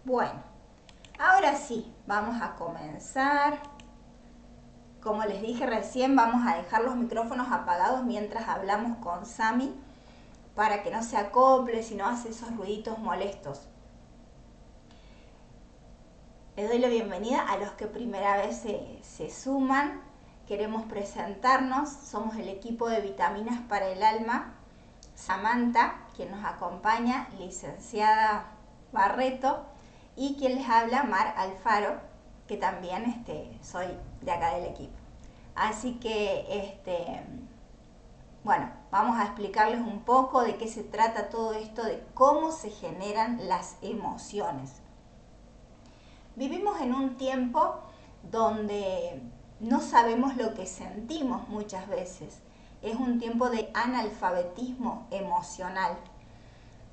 Bueno, ahora sí, vamos a comenzar. Como les dije recién, vamos a dejar los micrófonos apagados mientras hablamos con Sami para que no se acople, si no hace esos ruiditos molestos. Les doy la bienvenida a los que primera vez se suman. Queremos presentarnos, somos el equipo de Vitaminas para el Alma. Samantha, quien nos acompaña, licenciada Barreto, y quien les habla, Mar Alfaro, que también soy de acá del equipo. Así que, bueno, vamos a explicarles un poco de qué se trata todo esto, de cómo se generan las emociones. Vivimos en un tiempo donde no sabemos lo que sentimos muchas veces. Es un tiempo de analfabetismo emocional,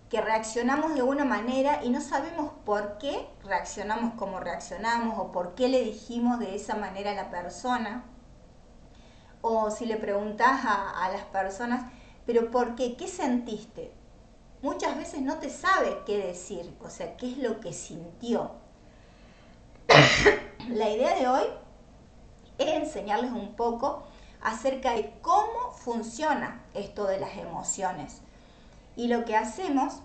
que reaccionamos de una manera y no sabemos por qué reaccionamos como reaccionamos o por qué le dijimos de esa manera a la persona. O si le preguntás a las personas, pero ¿por qué? ¿Qué sentiste? Muchas veces no te sabe qué decir, o sea, qué es lo que sintió. La idea de hoy es enseñarles un poco acerca de cómo funciona esto de las emociones. Y lo que hacemos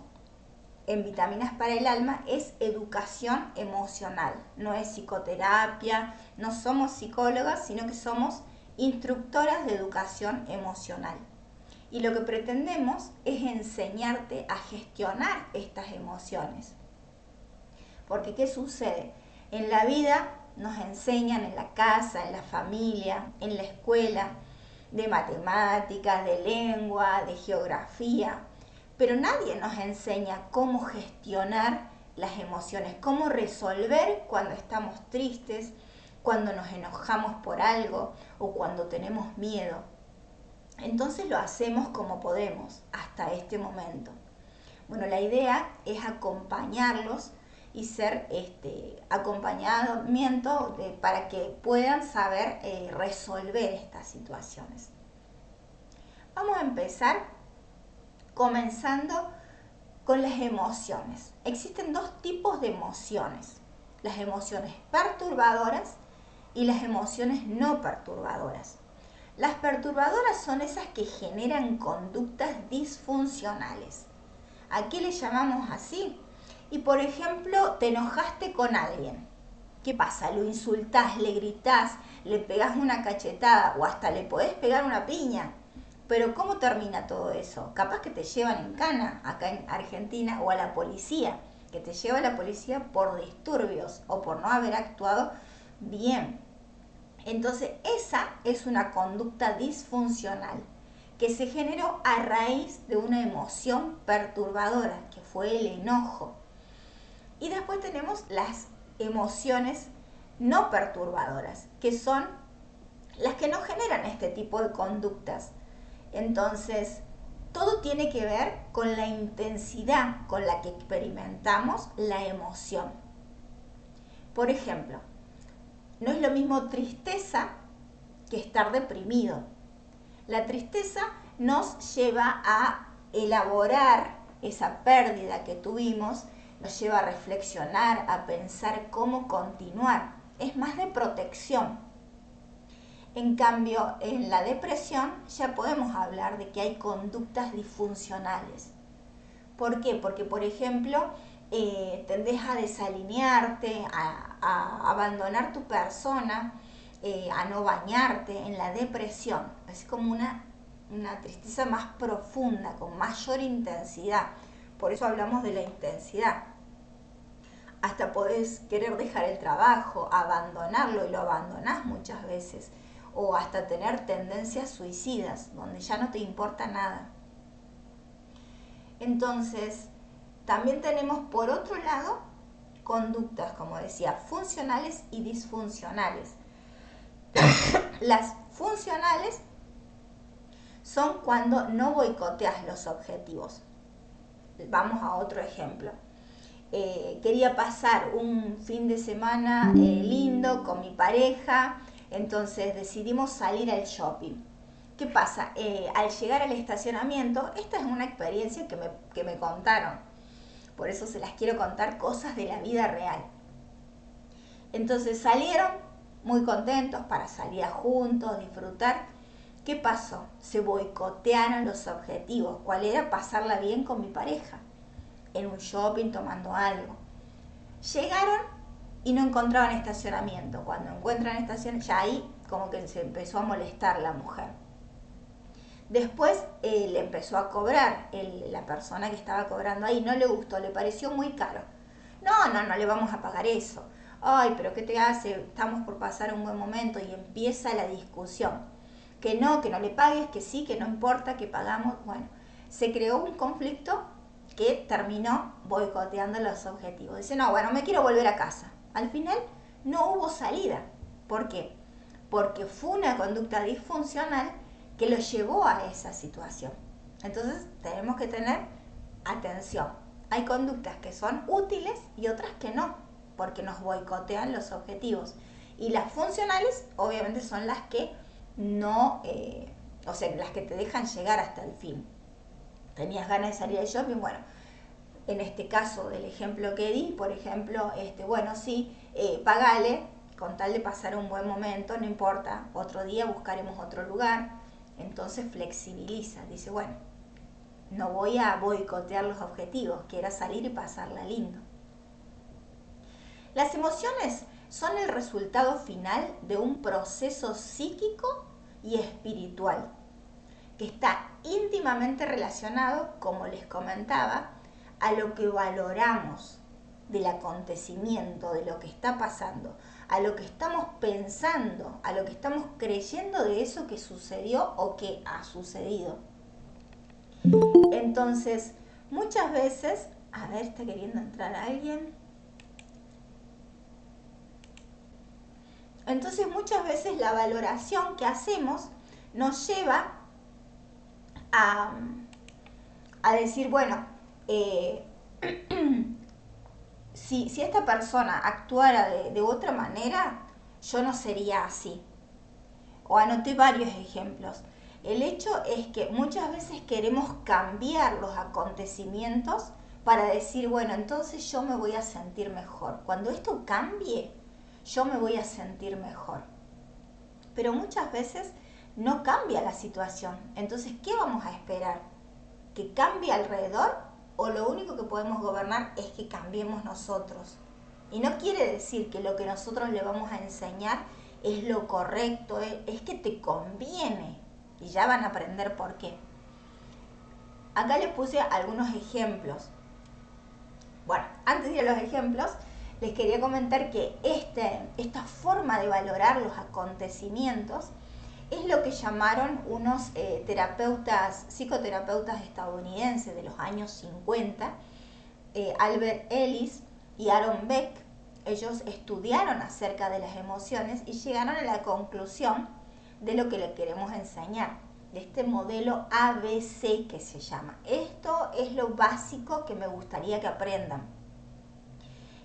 en Vitaminas para el Alma es educación emocional. No es psicoterapia, no somos psicólogas, sino que somos instructoras de educación emocional. Y lo que pretendemos es enseñarte a gestionar estas emociones. Porque ¿qué sucede? En la vida nos enseñan en la casa, en la familia, en la escuela, de matemáticas, de lengua, de geografía, pero nadie nos enseña cómo gestionar las emociones, cómo resolver cuando estamos tristes, cuando nos enojamos por algo o cuando tenemos miedo. Entonces lo hacemos como podemos hasta este momento. Bueno, la idea es acompañarlos y ser acompañamiento para que puedan saber resolver estas situaciones. Vamos a empezar comenzando con las emociones. Existen dos tipos de emociones: las emociones perturbadoras y las emociones no perturbadoras. Las perturbadoras son esas que generan conductas disfuncionales. ¿A qué le llamamos así? Y por ejemplo, te enojaste con alguien. ¿Qué pasa? Lo insultás, le gritás, le pegás una cachetada o hasta le podés pegar una piña. Pero ¿cómo termina todo eso? Capaz que te llevan en cana acá en Argentina, o a la policía, que te lleva a la policía por disturbios o por no haber actuado bien. Entonces esa es una conducta disfuncional que se generó a raíz de una emoción perturbadora, que fue el enojo. Y después tenemos las emociones no perturbadoras, que son las que no generan este tipo de conductas. Entonces, todo tiene que ver con la intensidad con la que experimentamos la emoción. Por ejemplo, no es lo mismo tristeza que estar deprimido. La tristeza nos lleva a elaborar esa pérdida que tuvimos, nos lleva a reflexionar, a pensar cómo continuar. Es más de protección. En cambio, en la depresión ya podemos hablar de que hay conductas disfuncionales. ¿Por qué? Porque, por ejemplo, tendés a desalinearte, a abandonar tu persona, a no bañarte en la depresión. Es como una tristeza más profunda, con mayor intensidad. Por eso hablamos de la intensidad. Hasta podés querer dejar el trabajo, abandonarlo, y lo abandonás muchas veces. O hasta tener tendencias suicidas, donde ya no te importa nada. Entonces, también tenemos por otro lado conductas, como decía, funcionales y disfuncionales. Las funcionales son cuando no boicoteas los objetivos. Vamos a otro ejemplo. Quería pasar un fin de semana lindo con mi pareja, entonces decidimos salir al shopping. ¿Qué pasa? Al llegar al estacionamiento, esta es una experiencia que me contaron. Por eso se las quiero contar, cosas de la vida real. Entonces salieron muy contentos para salir juntos, disfrutar. ¿Qué pasó? Se boicotearon los objetivos. ¿Cuál era? Pasarla bien con mi pareja, en un shopping, tomando algo. Llegaron y no encontraban estacionamiento. Cuando encuentran estacionamiento, ya ahí como que se empezó a molestar la mujer. Después le empezó a cobrar, la persona que estaba cobrando ahí, no le gustó, le pareció muy caro. No le vamos a pagar eso. Ay, pero ¿qué te hace? Estamos por pasar un buen momento, y empieza la discusión. Que no le pagues, que sí, que no importa, que pagamos. Bueno, se creó un conflicto que terminó boicoteando los objetivos. Dice, no, bueno, me quiero volver a casa. Al final no hubo salida. ¿Por qué? Porque fue una conducta disfuncional que lo llevó a esa situación. Entonces tenemos que tener atención. Hay conductas que son útiles y otras que no, porque nos boicotean los objetivos. Y las funcionales obviamente son las que no, las que te dejan llegar hasta el fin. Tenías ganas de salir de shopping, bueno, en este caso del ejemplo que di, por ejemplo, pagale, con tal de pasar un buen momento, no importa, otro día buscaremos otro lugar. Entonces flexibiliza, dice, bueno, no voy a boicotear los objetivos, quiero salir y pasarla lindo. Las emociones son el resultado final de un proceso psíquico y espiritual que está íntimamente relacionado, como les comentaba, a lo que valoramos del acontecimiento, de lo que está pasando, a lo que estamos pensando, a lo que estamos creyendo de eso que sucedió o que ha sucedido. Entonces, muchas veces, a ver, está queriendo entrar alguien. Entonces, muchas veces la valoración que hacemos nos lleva a decir, bueno, si esta persona actuara de otra manera, yo no sería así. O anoté varios ejemplos. El hecho es que muchas veces queremos cambiar los acontecimientos para decir, bueno, entonces yo me voy a sentir mejor. Cuando esto cambie, yo me voy a sentir mejor. Pero muchas veces no cambia la situación. Entonces, ¿qué vamos a esperar? ¿Que cambie alrededor? ¿O lo único que podemos gobernar es que cambiemos nosotros? Y no quiere decir que lo que nosotros le vamos a enseñar es lo correcto, es que te conviene. Y ya van a aprender por qué. Acá les puse algunos ejemplos. Bueno, antes de ir a los ejemplos, les quería comentar que esta forma de valorar los acontecimientos es lo que llamaron unos psicoterapeutas estadounidenses de los años 50, Albert Ellis y Aaron Beck. Ellos estudiaron acerca de las emociones y llegaron a la conclusión de lo que le queremos enseñar, de este modelo ABC que se llama. Esto es lo básico que me gustaría que aprendan.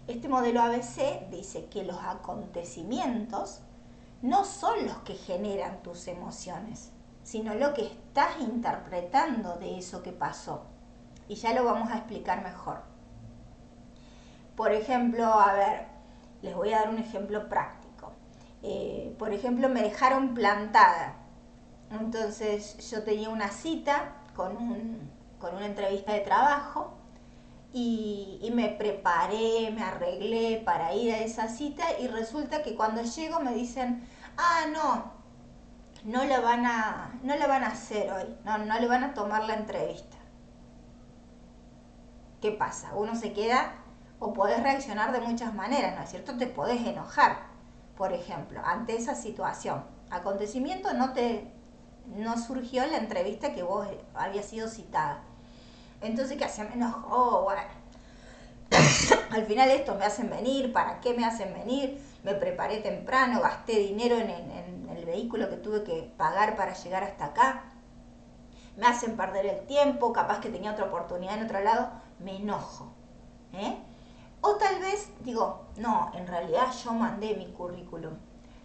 Este modelo ABC dice que los acontecimientos no son los que generan tus emociones, sino lo que estás interpretando de eso que pasó. Y ya lo vamos a explicar mejor. Por ejemplo, a ver, les voy a dar un ejemplo práctico. Por ejemplo, me dejaron plantada. Entonces yo tenía una cita con una entrevista de trabajo y me preparé, me arreglé para ir a esa cita y resulta que cuando llego me dicen, no la van a hacer hoy, no le van a tomar la entrevista. ¿Qué pasa? Uno se queda, o podés reaccionar de muchas maneras, ¿no es cierto? Te podés enojar, por ejemplo, ante esa situación. Acontecimiento, no surgió la entrevista que vos habías sido citada. Entonces, ¿qué hacen? Me enojó, bueno. Al final esto me hacen venir, ¿para qué me hacen venir? Me preparé temprano, gasté dinero en el vehículo que tuve que pagar para llegar hasta acá. Me hacen perder el tiempo, capaz que tenía otra oportunidad en otro lado, me enojo. O tal vez digo, no, en realidad yo mandé mi currículum.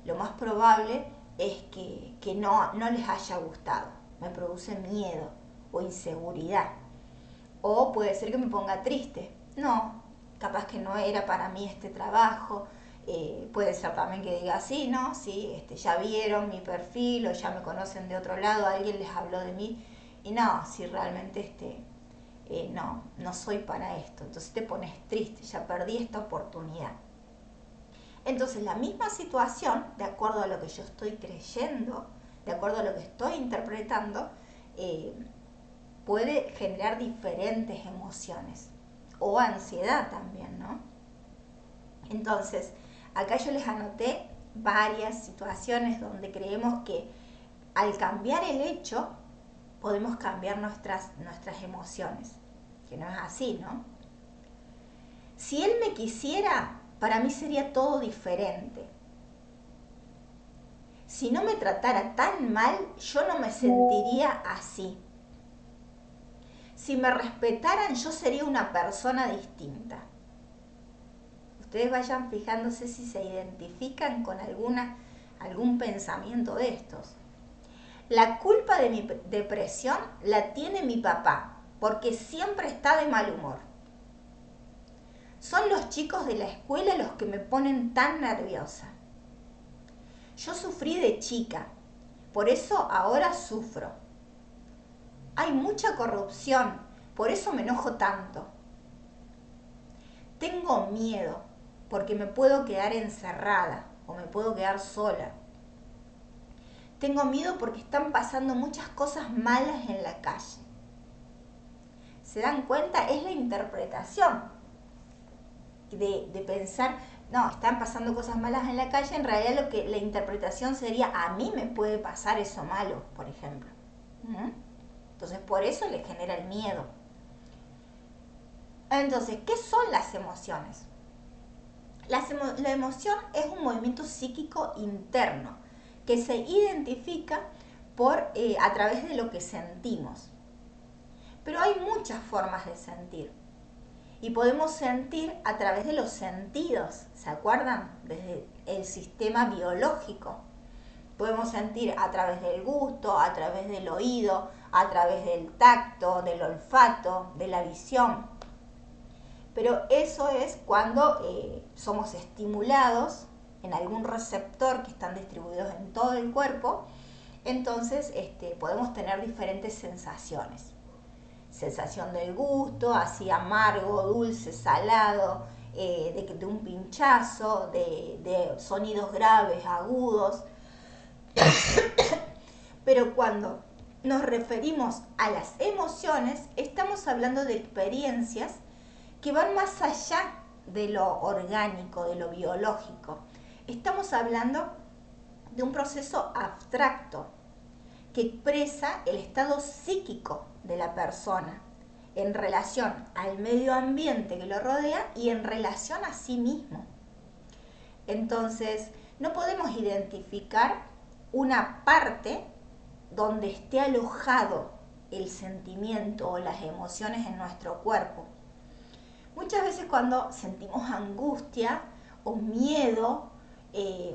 Lo más probable es que no les haya gustado. Me produce miedo o inseguridad. O puede ser que me ponga triste. no, capaz que no era para mí este trabajo. Puede ser también que diga, sí, no, sí, ya vieron mi perfil o ya me conocen de otro lado, alguien les habló de mí y no, si realmente no soy para esto. Entonces te pones triste, ya perdí esta oportunidad. Entonces la misma situación, de acuerdo a lo que yo estoy creyendo, de acuerdo a lo que estoy interpretando, puede generar diferentes emociones o ansiedad también, ¿no? Entonces, acá yo les anoté varias situaciones donde creemos que al cambiar el hecho podemos cambiar nuestras emociones, que no es así, ¿no? Si él me quisiera, para mí sería todo diferente. Si no me tratara tan mal, yo no me sentiría así. Si me respetaran, yo sería una persona distinta. Ustedes vayan fijándose si se identifican con algún pensamiento de estos. La culpa de mi depresión la tiene mi papá, porque siempre está de mal humor. Son los chicos de la escuela los que me ponen tan nerviosa. Yo sufrí de chica, por eso ahora sufro. Hay mucha corrupción, por eso me enojo tanto. Tengo miedo, porque me puedo quedar encerrada o me puedo quedar sola. Tengo miedo porque están pasando muchas cosas malas en la calle. ¿Se dan cuenta? Es la interpretación de pensar, no, están pasando cosas malas en la calle, en realidad la interpretación sería, a mí me puede pasar eso malo, por ejemplo. Entonces, por eso le genera el miedo. Entonces, ¿qué son las emociones? La emoción es un movimiento psíquico interno que se identifica a través de lo que sentimos. Pero hay muchas formas de sentir. Y podemos sentir a través de los sentidos, ¿se acuerdan? Desde el sistema biológico. Podemos sentir a través del gusto, a través del oído, a través del tacto, del olfato, de la visión. Pero eso es cuando somos estimulados en algún receptor que están distribuidos en todo el cuerpo, entonces podemos tener diferentes sensaciones. Sensación del gusto, así amargo, dulce, salado, de un pinchazo, de sonidos graves, agudos. Pero cuando nos referimos a las emociones, estamos hablando de experiencias que van más allá de lo orgánico, de lo biológico. Estamos hablando de un proceso abstracto que expresa el estado psíquico de la persona en relación al medio ambiente que lo rodea y en relación a sí mismo. Entonces, no podemos identificar una parte donde esté alojado el sentimiento o las emociones en nuestro cuerpo. Muchas veces cuando sentimos angustia o miedo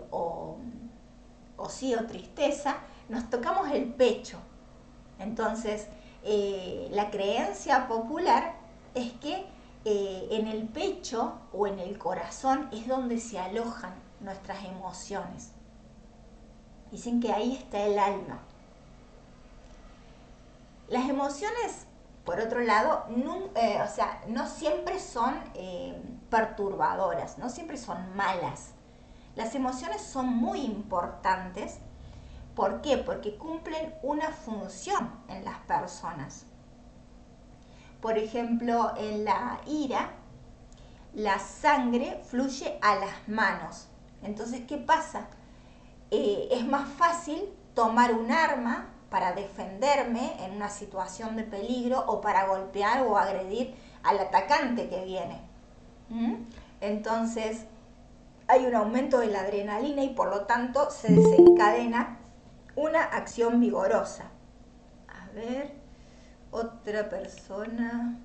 o tristeza, nos tocamos el pecho. Entonces, la creencia popular es que en el pecho o en el corazón es donde se alojan nuestras emociones. Dicen que ahí está el alma. Las emociones, por otro lado, no siempre son perturbadoras, no siempre son malas. Las emociones son muy importantes. ¿Por qué? Porque cumplen una función en las personas. Por ejemplo, en la ira, la sangre fluye a las manos. Entonces, ¿qué pasa? Es más fácil tomar un arma para defenderme en una situación de peligro o para golpear o agredir al atacante que viene. Entonces, hay un aumento de la adrenalina y por lo tanto se desencadena una acción vigorosa. A ver, otra persona.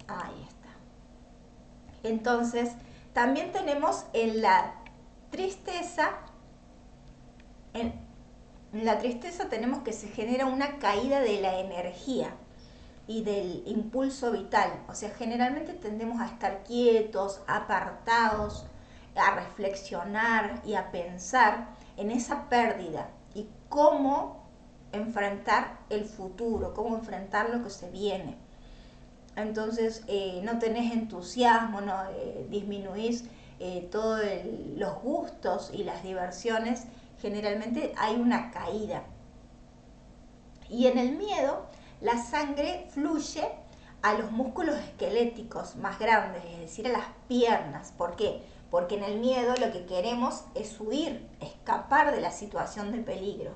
Ahí está. Entonces, también tenemos en la tristeza, en la tristeza tenemos que se genera una caída de la energía. y del impulso vital. O sea, generalmente tendemos a estar quietos, apartados, a reflexionar y a pensar en esa pérdida y cómo enfrentar el futuro, cómo enfrentar lo que se viene. Entonces no tenés entusiasmo, no disminuís todos los gustos y las diversiones, generalmente hay una caída. Y en el miedo, la sangre fluye a los músculos esqueléticos más grandes, es decir, a las piernas. ¿Por qué? Porque en el miedo lo que queremos es huir, escapar de la situación de peligro.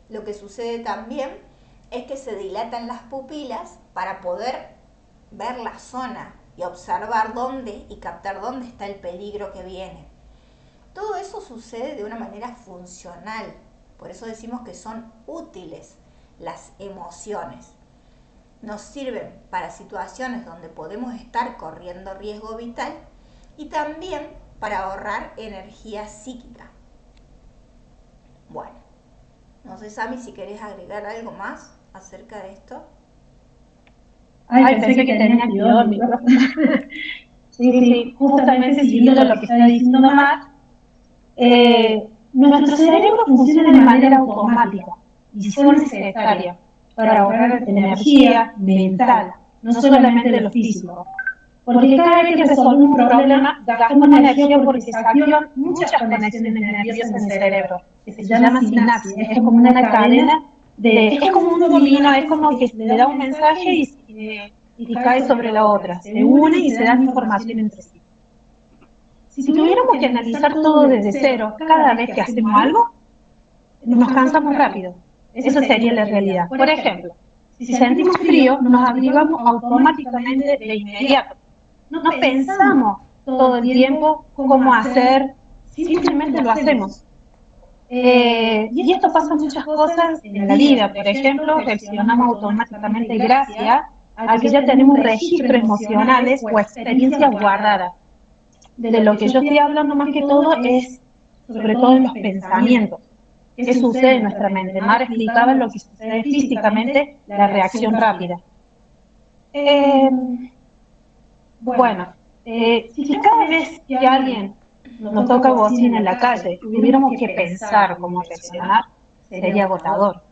Lo que sucede también es que se dilatan las pupilas para poder ver la zona y observar dónde y captar dónde está el peligro que viene. Todo eso sucede de una manera funcional, por eso decimos que son útiles las emociones. Nos sirven para situaciones donde podemos estar corriendo riesgo vital y también para ahorrar energía psíquica. Bueno, no sé, Sami, si querés agregar algo más acerca de esto. Ay, pensé que tenía activado el micrófono. Sí, justamente siguiendo lo que está diciendo Mar, nuestro cerebro funciona de manera automática y son necesarias para ahorrar energía mental, no solamente lo físico. Porque cada vez que resolvemos un problema, gastamos energía porque se activan muchas conexiones nerviosas en el cerebro, que se llama sinapsis. Es como una cadena es como un dominó, es como que le da un mensaje y cae sobre la otra, se une y se dan información entre sí. Si tuviéramos que analizar todo desde cero cada vez que hacemos algo, nos cansamos rápido. Eso sería la realidad. Por ejemplo, si sentimos frío, nos abrigamos automáticamente de inmediato. No pensamos todo el tiempo cómo hacer, simplemente lo hacemos. Y esto pasa en muchas cosas en la vida. Por ejemplo, reaccionamos automáticamente gracias a que ya tenemos registros emocionales o experiencias guardadas. De lo que yo estoy hablando más que todo es sobre todo en los pensamientos. ¿Qué sucede en nuestra mente? Mar explicaba lo que sucede físicamente, la reacción rápida. Bueno, si cada vez que alguien nos toca bocina en la calle tuviéramos que pensar cómo reaccionar, sería agotador.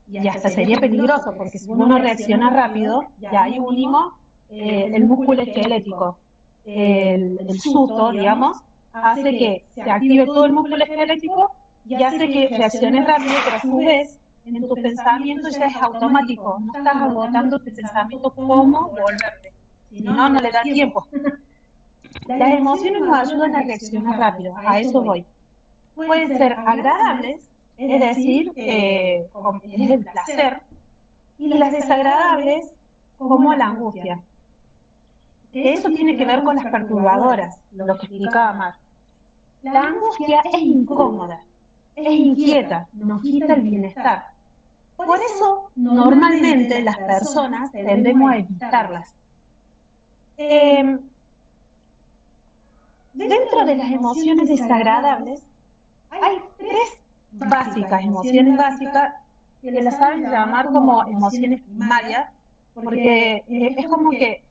Y hasta sería peligroso, porque si uno reacciona rápido, ya ahí unimos el músculo esquelético. El susto, digamos, hace que se active todo el músculo esquelético y hace que reacciones rápido, pero a su vez, en tu pensamiento ya es automático. No estás agotando tu pensamiento cómo volverte. Si no, no le da tiempo. Las emociones nos ayudan a reaccionar rápido, a eso voy. Pueden ser agradables, es decir, como es el placer, y las desagradables, como la angustia. Eso tiene que ver con las perturbadoras, lo que explicaba Mar. La angustia es incómoda, es inquieta, nos quita el bienestar. Por eso, normalmente las personas tendemos a evitarlas. Dentro de las emociones desagradables, hay tres emociones básicas, que las saben llamar como emociones primarias, porque es como que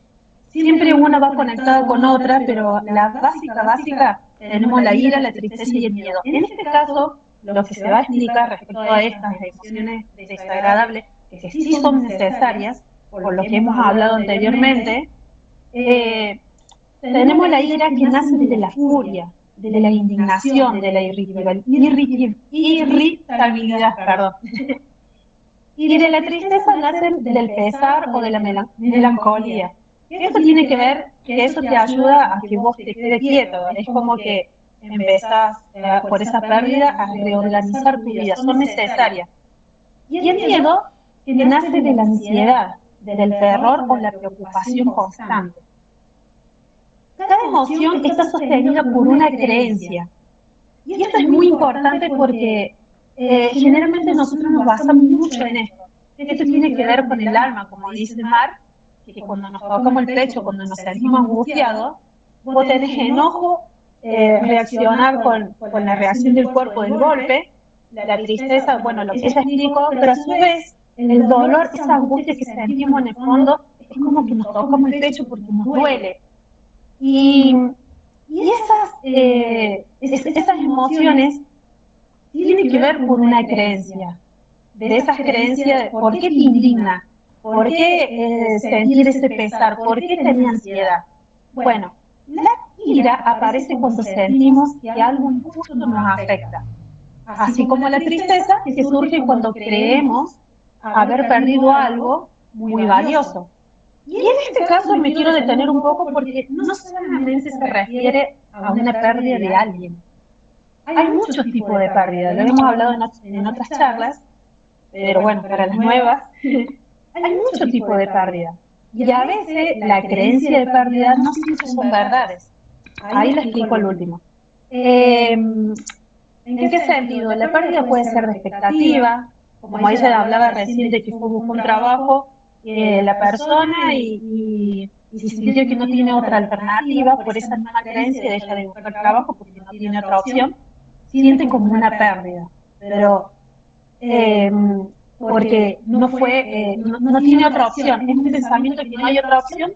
siempre una va conectada con otra, pero la básica, tenemos la ira, la tristeza y el miedo. En este caso, lo que se va a explicar respecto a estas emociones desagradables, que sí son necesarias, por lo que hemos hablado anteriormente, tenemos la ira que nace de la furia, de la indignación, de la irritabilidad, perdón. Y de la tristeza nacen del pesar o de la melancolía. Esto tiene que ver que eso te ayuda a que vos te quedes quieto. Es como que empezás por esa pérdida a reorganizar tu vida. Son necesarias. Y el miedo que nace de la ansiedad, del terror o la preocupación constante. Cada emoción está sostenida por una creencia. Y esto es muy importante porque generalmente nosotros nos basamos mucho en esto. Esto tiene que ver con el alma, como dice Mar, que cuando nos tocamos el pecho, cuando nos sentimos angustiados, vos tenés enojo, reaccionar con la reacción del cuerpo del golpe, la tristeza, bueno, lo que ella explicó, pero a su vez el dolor, esa angustia que sentimos en el fondo, es como que nos tocamos el pecho porque nos duele. Y, esas emociones tienen que ver con una creencia, de esas creencias, de ¿por qué te indigna? ¿Por qué sentir ese pesar? ¿Por qué tener ansiedad? Bueno, la ira aparece cuando sentimos que algo injusto nos afecta, así como la tristeza que surge cuando creemos haber perdido algo muy valioso. Y en este caso me quiero detener un poco porque no solamente se refiere a una pérdida de alguien. Hay muchos tipos de pérdida, lo hemos hablado en otras charlas, pero bueno, para las nuevas, hay muchos tipos de pérdida. Y a veces la creencia de pérdida no siempre son verdades. Ahí lo explico al último. ¿En qué sentido? La pérdida puede ser de expectativa, como ella hablaba recién de que fue buscar un trabajo, la persona y sintió que no tiene otra alternativa por esa misma creencia de ella de buscar trabajo porque no tiene otra opción, siente como una pérdida. Pero eh, porque no tiene otra opción, es un pensamiento que no hay otra opción,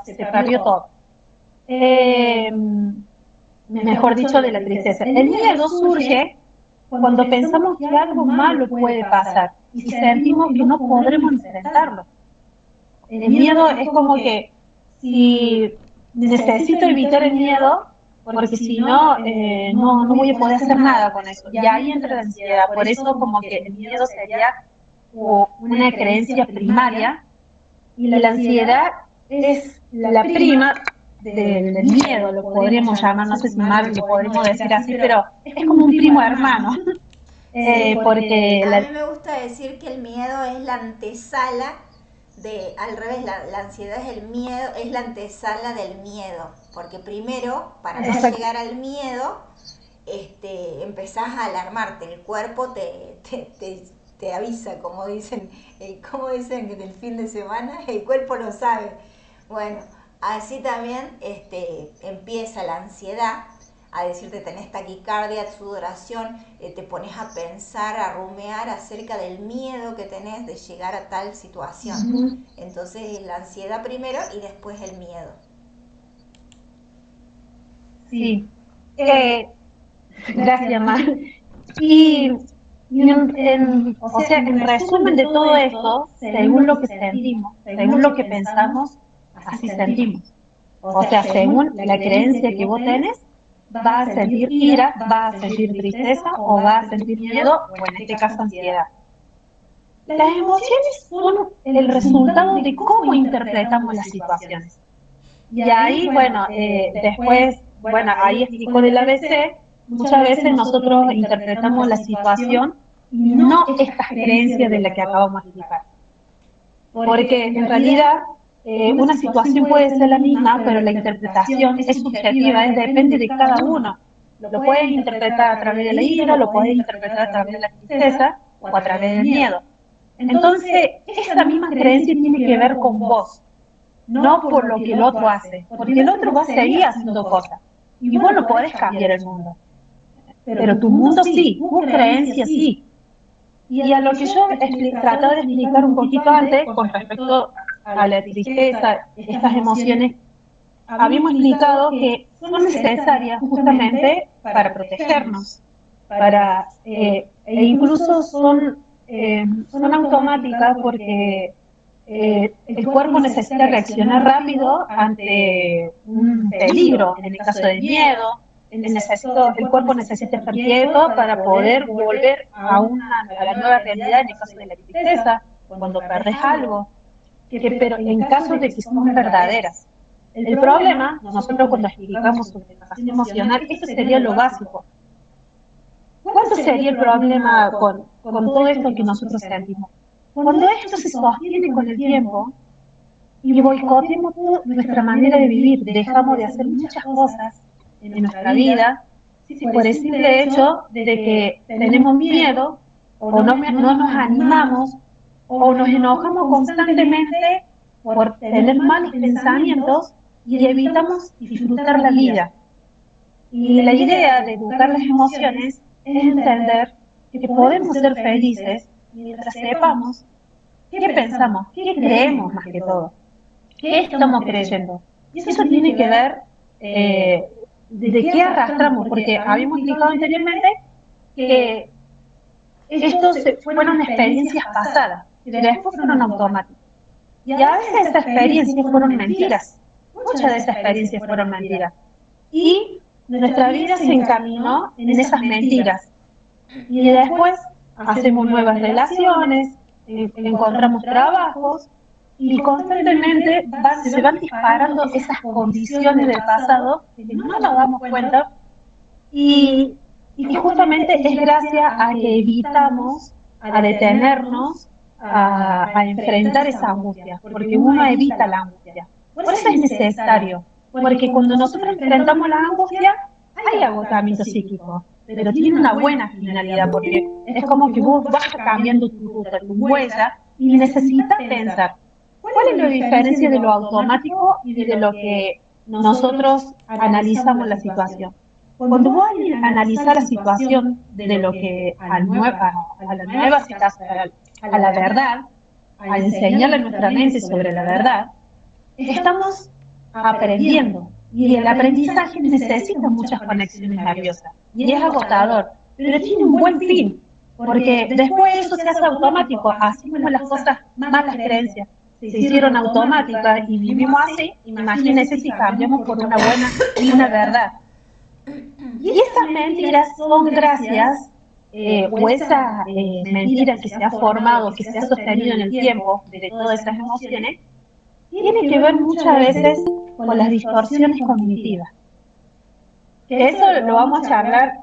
se perdió todo. Mejor dicho, de la tristeza. El miedo surge cuando pensamos que algo malo puede pasar y sentimos que no podremos enfrentarlo. El miedo es como que si necesito evitar el miedo, porque si no, no voy a poder hacer nada con eso. Y ahí entra la ansiedad. Por eso como que el miedo sería una creencia primaria y la ansiedad es la prima del miedo, lo podríamos llamar, no sé si mal lo podríamos decir así, pero es como un primo hermano. Porque a mí me gusta decir que el miedo es la antesala al revés, la ansiedad es el miedo, es la antesala del miedo, porque primero, para no llegar al miedo, empezás a alarmarte, el cuerpo te avisa, como dicen en el fin de semana, el cuerpo lo sabe. Bueno, así también empieza la ansiedad, a decirte tenés taquicardia, sudoración, te pones a pensar, a rumear acerca del miedo que tenés de llegar a tal situación. Entonces la ansiedad primero y después el miedo. Sí. Gracias, Mar. Y o sea, en resumen de todo esto, según lo que sentimos, según lo que pensamos, así sentimos. O sea, según la creencia que vos tenés, vas a sentir ira, vas a sentir tristeza o vas a sentir miedo o en este caso ansiedad. Las emociones son el resultado de cómo interpretamos las situaciones. Y ahí, bueno, después, bueno, ahí explicó del ABC, muchas veces nosotros interpretamos la situación y no estas creencias de las que acabamos de explicar. Porque en realidad una situación puede ser la misma, pero la interpretación es subjetiva, depende de cada uno. Lo puedes interpretar a través de la ira, lo puedes interpretar a través de la tristeza o a través del miedo. Entonces, esa misma creencia tiene que ver con vos, no por lo que el otro hace, porque el otro va a seguir haciendo cosas y vos no podés cambiar el mundo. Pero tu mundo sí, tu creencia sí. Y a lo que yo trataba de explicar un poquito antes, con respecto a la tristeza, estas emociones, habíamos explicado que son necesarias justamente para protegernos, e incluso son automáticas porque el cuerpo necesita reaccionar rápido ante un peligro, en el caso del miedo. El cuerpo necesita estar quieto para poder volver a la nueva realidad en el caso de la tristeza, cuando perdes algo, pero en caso de que son verdaderas. El problema, nosotros cuando explicamos sobre la fase emocional, esto sería lo básico. ¿Cuánto sería el problema con todo esto que nosotros sentimos? Cuando esto se sostiene con el tiempo y boicoteamos nuestra manera de vivir, dejamos de hacer muchas cosas en nuestra vida, por el simple hecho de que tenemos miedo, o no nos animamos, o nos enojamos constantemente por tener malos pensamientos y evitamos disfrutar la vida. Y la idea de educar las emociones es entender que podemos ser felices mientras sepamos qué pensamos, qué creemos más que todo, qué estamos creyendo. Y eso tiene que ver de qué arrastramos, porque habíamos explicado anteriormente que estos fueron experiencias pasadas, que después fueron automáticas. Y a veces esas experiencias fueron mentiras, muchas de esas experiencias fueron mentiras. Y nuestra vida se encaminó en esas mentiras. Y después hacemos nuevas relaciones, encontramos trabajos y constantemente se van disparando esas condiciones del pasado que no nos damos cuenta y, y que justamente es gracias a que evitamos, a detenernos, a enfrentar esa angustia, porque uno evita la angustia. Por eso es necesario, porque cuando nosotros enfrentamos la angustia, hay agotamiento psíquico, pero tiene una buena finalidad, porque es como que vos vas cambiando tu ruta, tu huella, y necesitas pensar, ¿cuál es la diferencia de lo automático y de lo que nosotros analizamos la situación? Cuando vos analizas la situación de lo que a la nueva situación, a la verdad, a enseñarle a nuestra mente sobre la verdad, estamos aprendiendo. Y el aprendizaje necesita muchas conexiones nerviosas. Y es agotador, pero tiene un buen fin. Porque después eso se hace automático, así como las cosas, malas creencias, se hicieron automáticas y vivimos así. Imagínense si cambiamos por una buena, una verdad. Y esas mentiras son gracias, o esa mentira que se ha formado, que se ha sostenido en el tiempo de todas esas emociones, tiene que ver muchas veces con las distorsiones cognitivas. Que eso lo vamos a charlar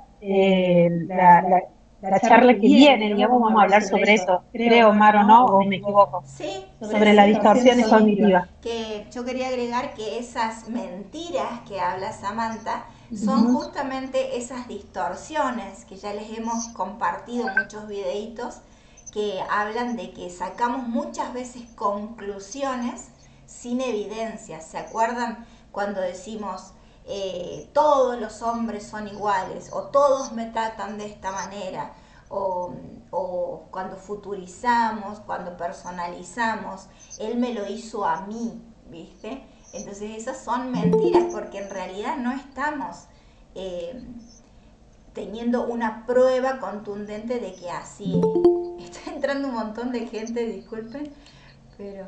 la charla que viene, digamos, vamos a hablar sobre eso, creo, Mar, o no, o me equivoco. Sí, sobre las distorsiones cognitivas. Que yo quería agregar que esas mentiras que habla Samantha son justamente esas distorsiones que ya les hemos compartido muchos videitos que hablan de que sacamos muchas veces conclusiones sin evidencia. ¿Se acuerdan cuando decimos todos los hombres son iguales o todos me tratan de esta manera? O cuando futurizamos, cuando personalizamos, él me lo hizo a mí, ¿viste? Entonces esas son mentiras porque en realidad no estamos teniendo una prueba contundente de que así. Está entrando un montón de gente, disculpen, pero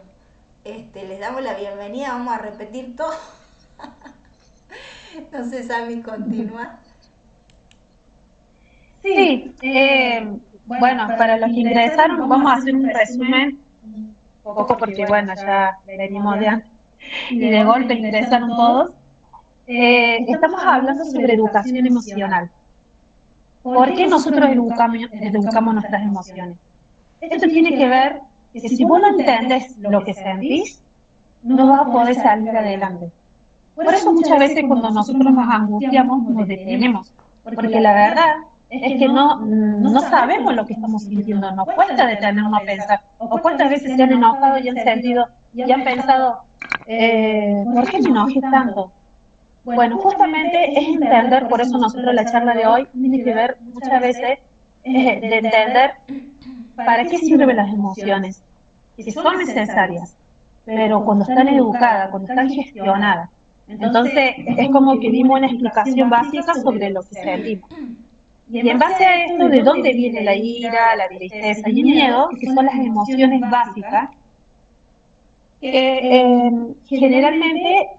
les damos la bienvenida, vamos a repetir todo. No sé, Sami, continúa. Sí, bueno, para los que ingresaron vamos a hacer un resumen, un poco porque bueno, ya venimos de antes y de golpe ingresaron todos. Estamos hablando sobre educación emocional. ¿Por qué nosotros educamos nuestras emociones? Esto tiene que ver que si vos no entendés lo que sentís, no vas a poder salir adelante. Por eso muchas veces cuando nosotros nos angustiamos, nos detenemos, porque la verdad es que no sabemos lo que estamos sintiendo, nos cuesta detenernos a pensar, o cuántas veces se han enojado y han sentido, y han pensado, ¿por qué me enojé tanto? Bueno, justamente es entender, por eso nosotros la charla de hoy tiene que ver muchas veces de entender para qué sirven las emociones, que son necesarias, pero cuando están educadas, cuando están gestionadas. Entonces, es como que dimos una explicación básica sobre lo que sentimos. Y en base a esto, ¿de dónde viene la ira, la tristeza y el miedo? Que son las emociones básicas, que generalmente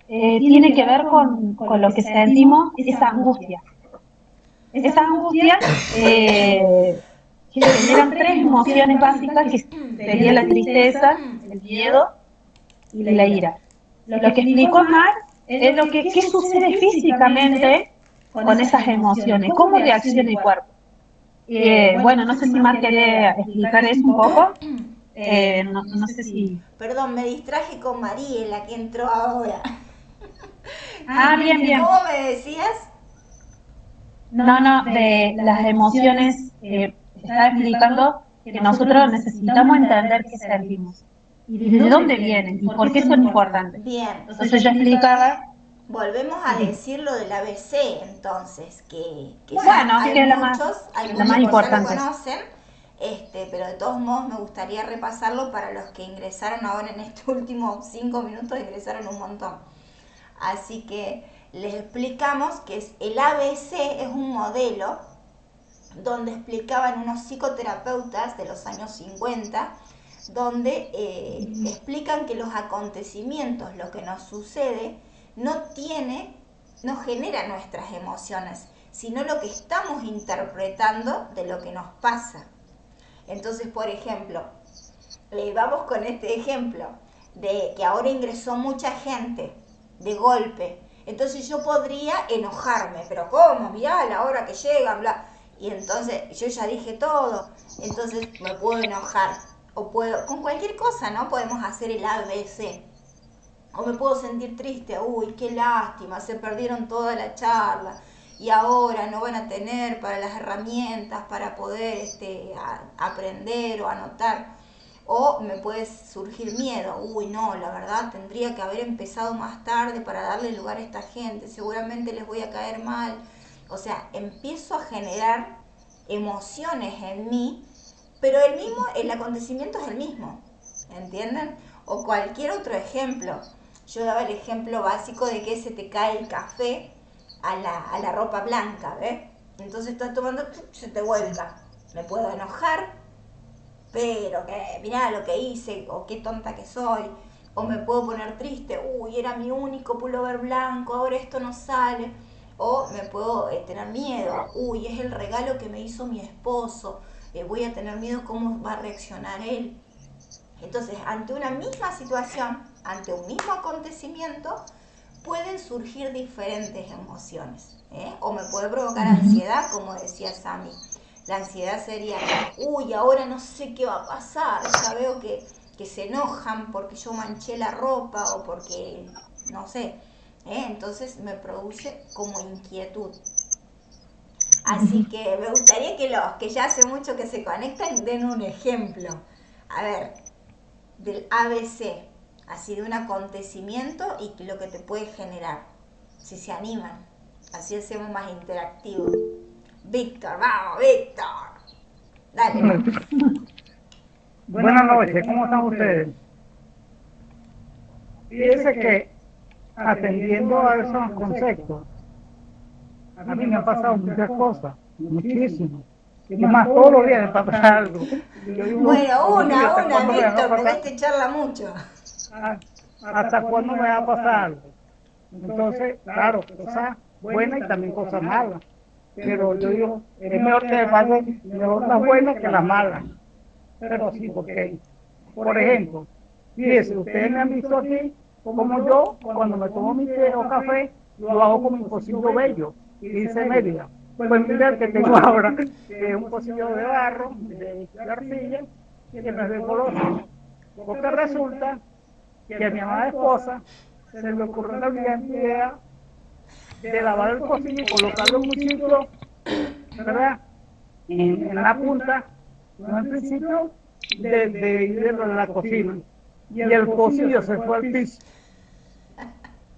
tiene que ver con lo que sentimos, esa angustia. Esa angustia generan tres emociones básicas, que serían la tristeza, el miedo y la ira. Lo que explicó Mar es lo que qué sucede físicamente con esas emociones, cómo reacciona el cuerpo. Bueno, no sé si Mar quiere explicar eso un poco. No sé si... Perdón, me distraje con Mariela, que entró ahora. Bien. ¿Cómo me decías? No, de las emociones, estaba explicando que nosotros necesitamos entender qué sentimos y de dónde vienen y por qué son importantes. Bien. Entonces yo explicaba... Volvemos a decir lo del ABC, entonces, que bueno, ya que hay es muchos, la más importante. Ya lo conocen. Pero de todos modos me gustaría repasarlo para los que ingresaron ahora en estos últimos 5 minutos, ingresaron un montón. Así que les explicamos que el ABC es un modelo donde explicaban unos psicoterapeutas de los años 50, donde explican que los acontecimientos, lo que nos sucede, no genera nuestras emociones, sino lo que estamos interpretando de lo que nos pasa. Entonces, por ejemplo, vamos con este ejemplo de que ahora ingresó mucha gente de golpe. Entonces yo podría enojarme, pero ¿cómo? Mirá la hora que llegan, bla. Y entonces yo ya dije todo, entonces me puedo enojar. O puedo, con cualquier cosa, ¿no? Podemos hacer el ABC. O me puedo sentir triste, uy, qué lástima, se perdieron toda la charla y ahora no van a tener para las herramientas para poder aprender o anotar. O me puede surgir miedo, uy, no, la verdad tendría que haber empezado más tarde para darle lugar a esta gente, seguramente les voy a caer mal. O sea, empiezo a generar emociones en mí, pero el acontecimiento es el mismo, ¿entienden? O cualquier otro ejemplo. Yo daba el ejemplo básico de que se te cae el café a la ropa blanca, ¿ves? Entonces estás tomando, se te vuelca. Me puedo enojar, pero que mirá lo que hice, o qué tonta que soy. O me puedo poner triste, uy, era mi único pullover blanco, ahora esto no sale. O me puedo tener miedo, uy, es el regalo que me hizo mi esposo, voy a tener miedo cómo va a reaccionar él. Entonces, ante una misma situación, ante un mismo acontecimiento, pueden surgir diferentes emociones. O me puede provocar ansiedad, como decía Sami. La ansiedad sería, uy, ahora no sé qué va a pasar, ya veo que se enojan porque yo manché la ropa o porque, no sé. Entonces me produce como inquietud. Así que me gustaría que los que ya hace mucho que se conectan den un ejemplo. A ver, del ABC, así de un acontecimiento y lo que te puede generar, si se animan. Así hacemos más interactivo. Víctor, vamos, Víctor. Dale. Buenas noches, ¿cómo están ustedes? Fíjense que atendiendo a esos conceptos, a mí me han pasado muchas cosas, muchísimo. Y más, todos los días me pasa algo. Bueno, una, Víctor, porque este charla mucho. ¿Hasta cuándo me va a pasar algo? Entonces, claro, cosas buenas y también cosas malas. Pero yo digo, es mejor que me pasen mejor las buenas que las malas. Pero sí, porque, por ejemplo, fíjense, ustedes me han visto aquí, como yo, cuando me tomo mi té o café, lo hago con mi pocillo bello, y dice Mérida. Pues mira el que tengo ahora, que es un pocillo de barro, de arcilla, que no es de color. Porque resulta que a mi amada esposa se le ocurrió la brillante idea de lavar el pocillo y colocarlo en un sitio, ¿verdad? En la punta, no en principio, de la cocina. Y el pocillo se fue al piso,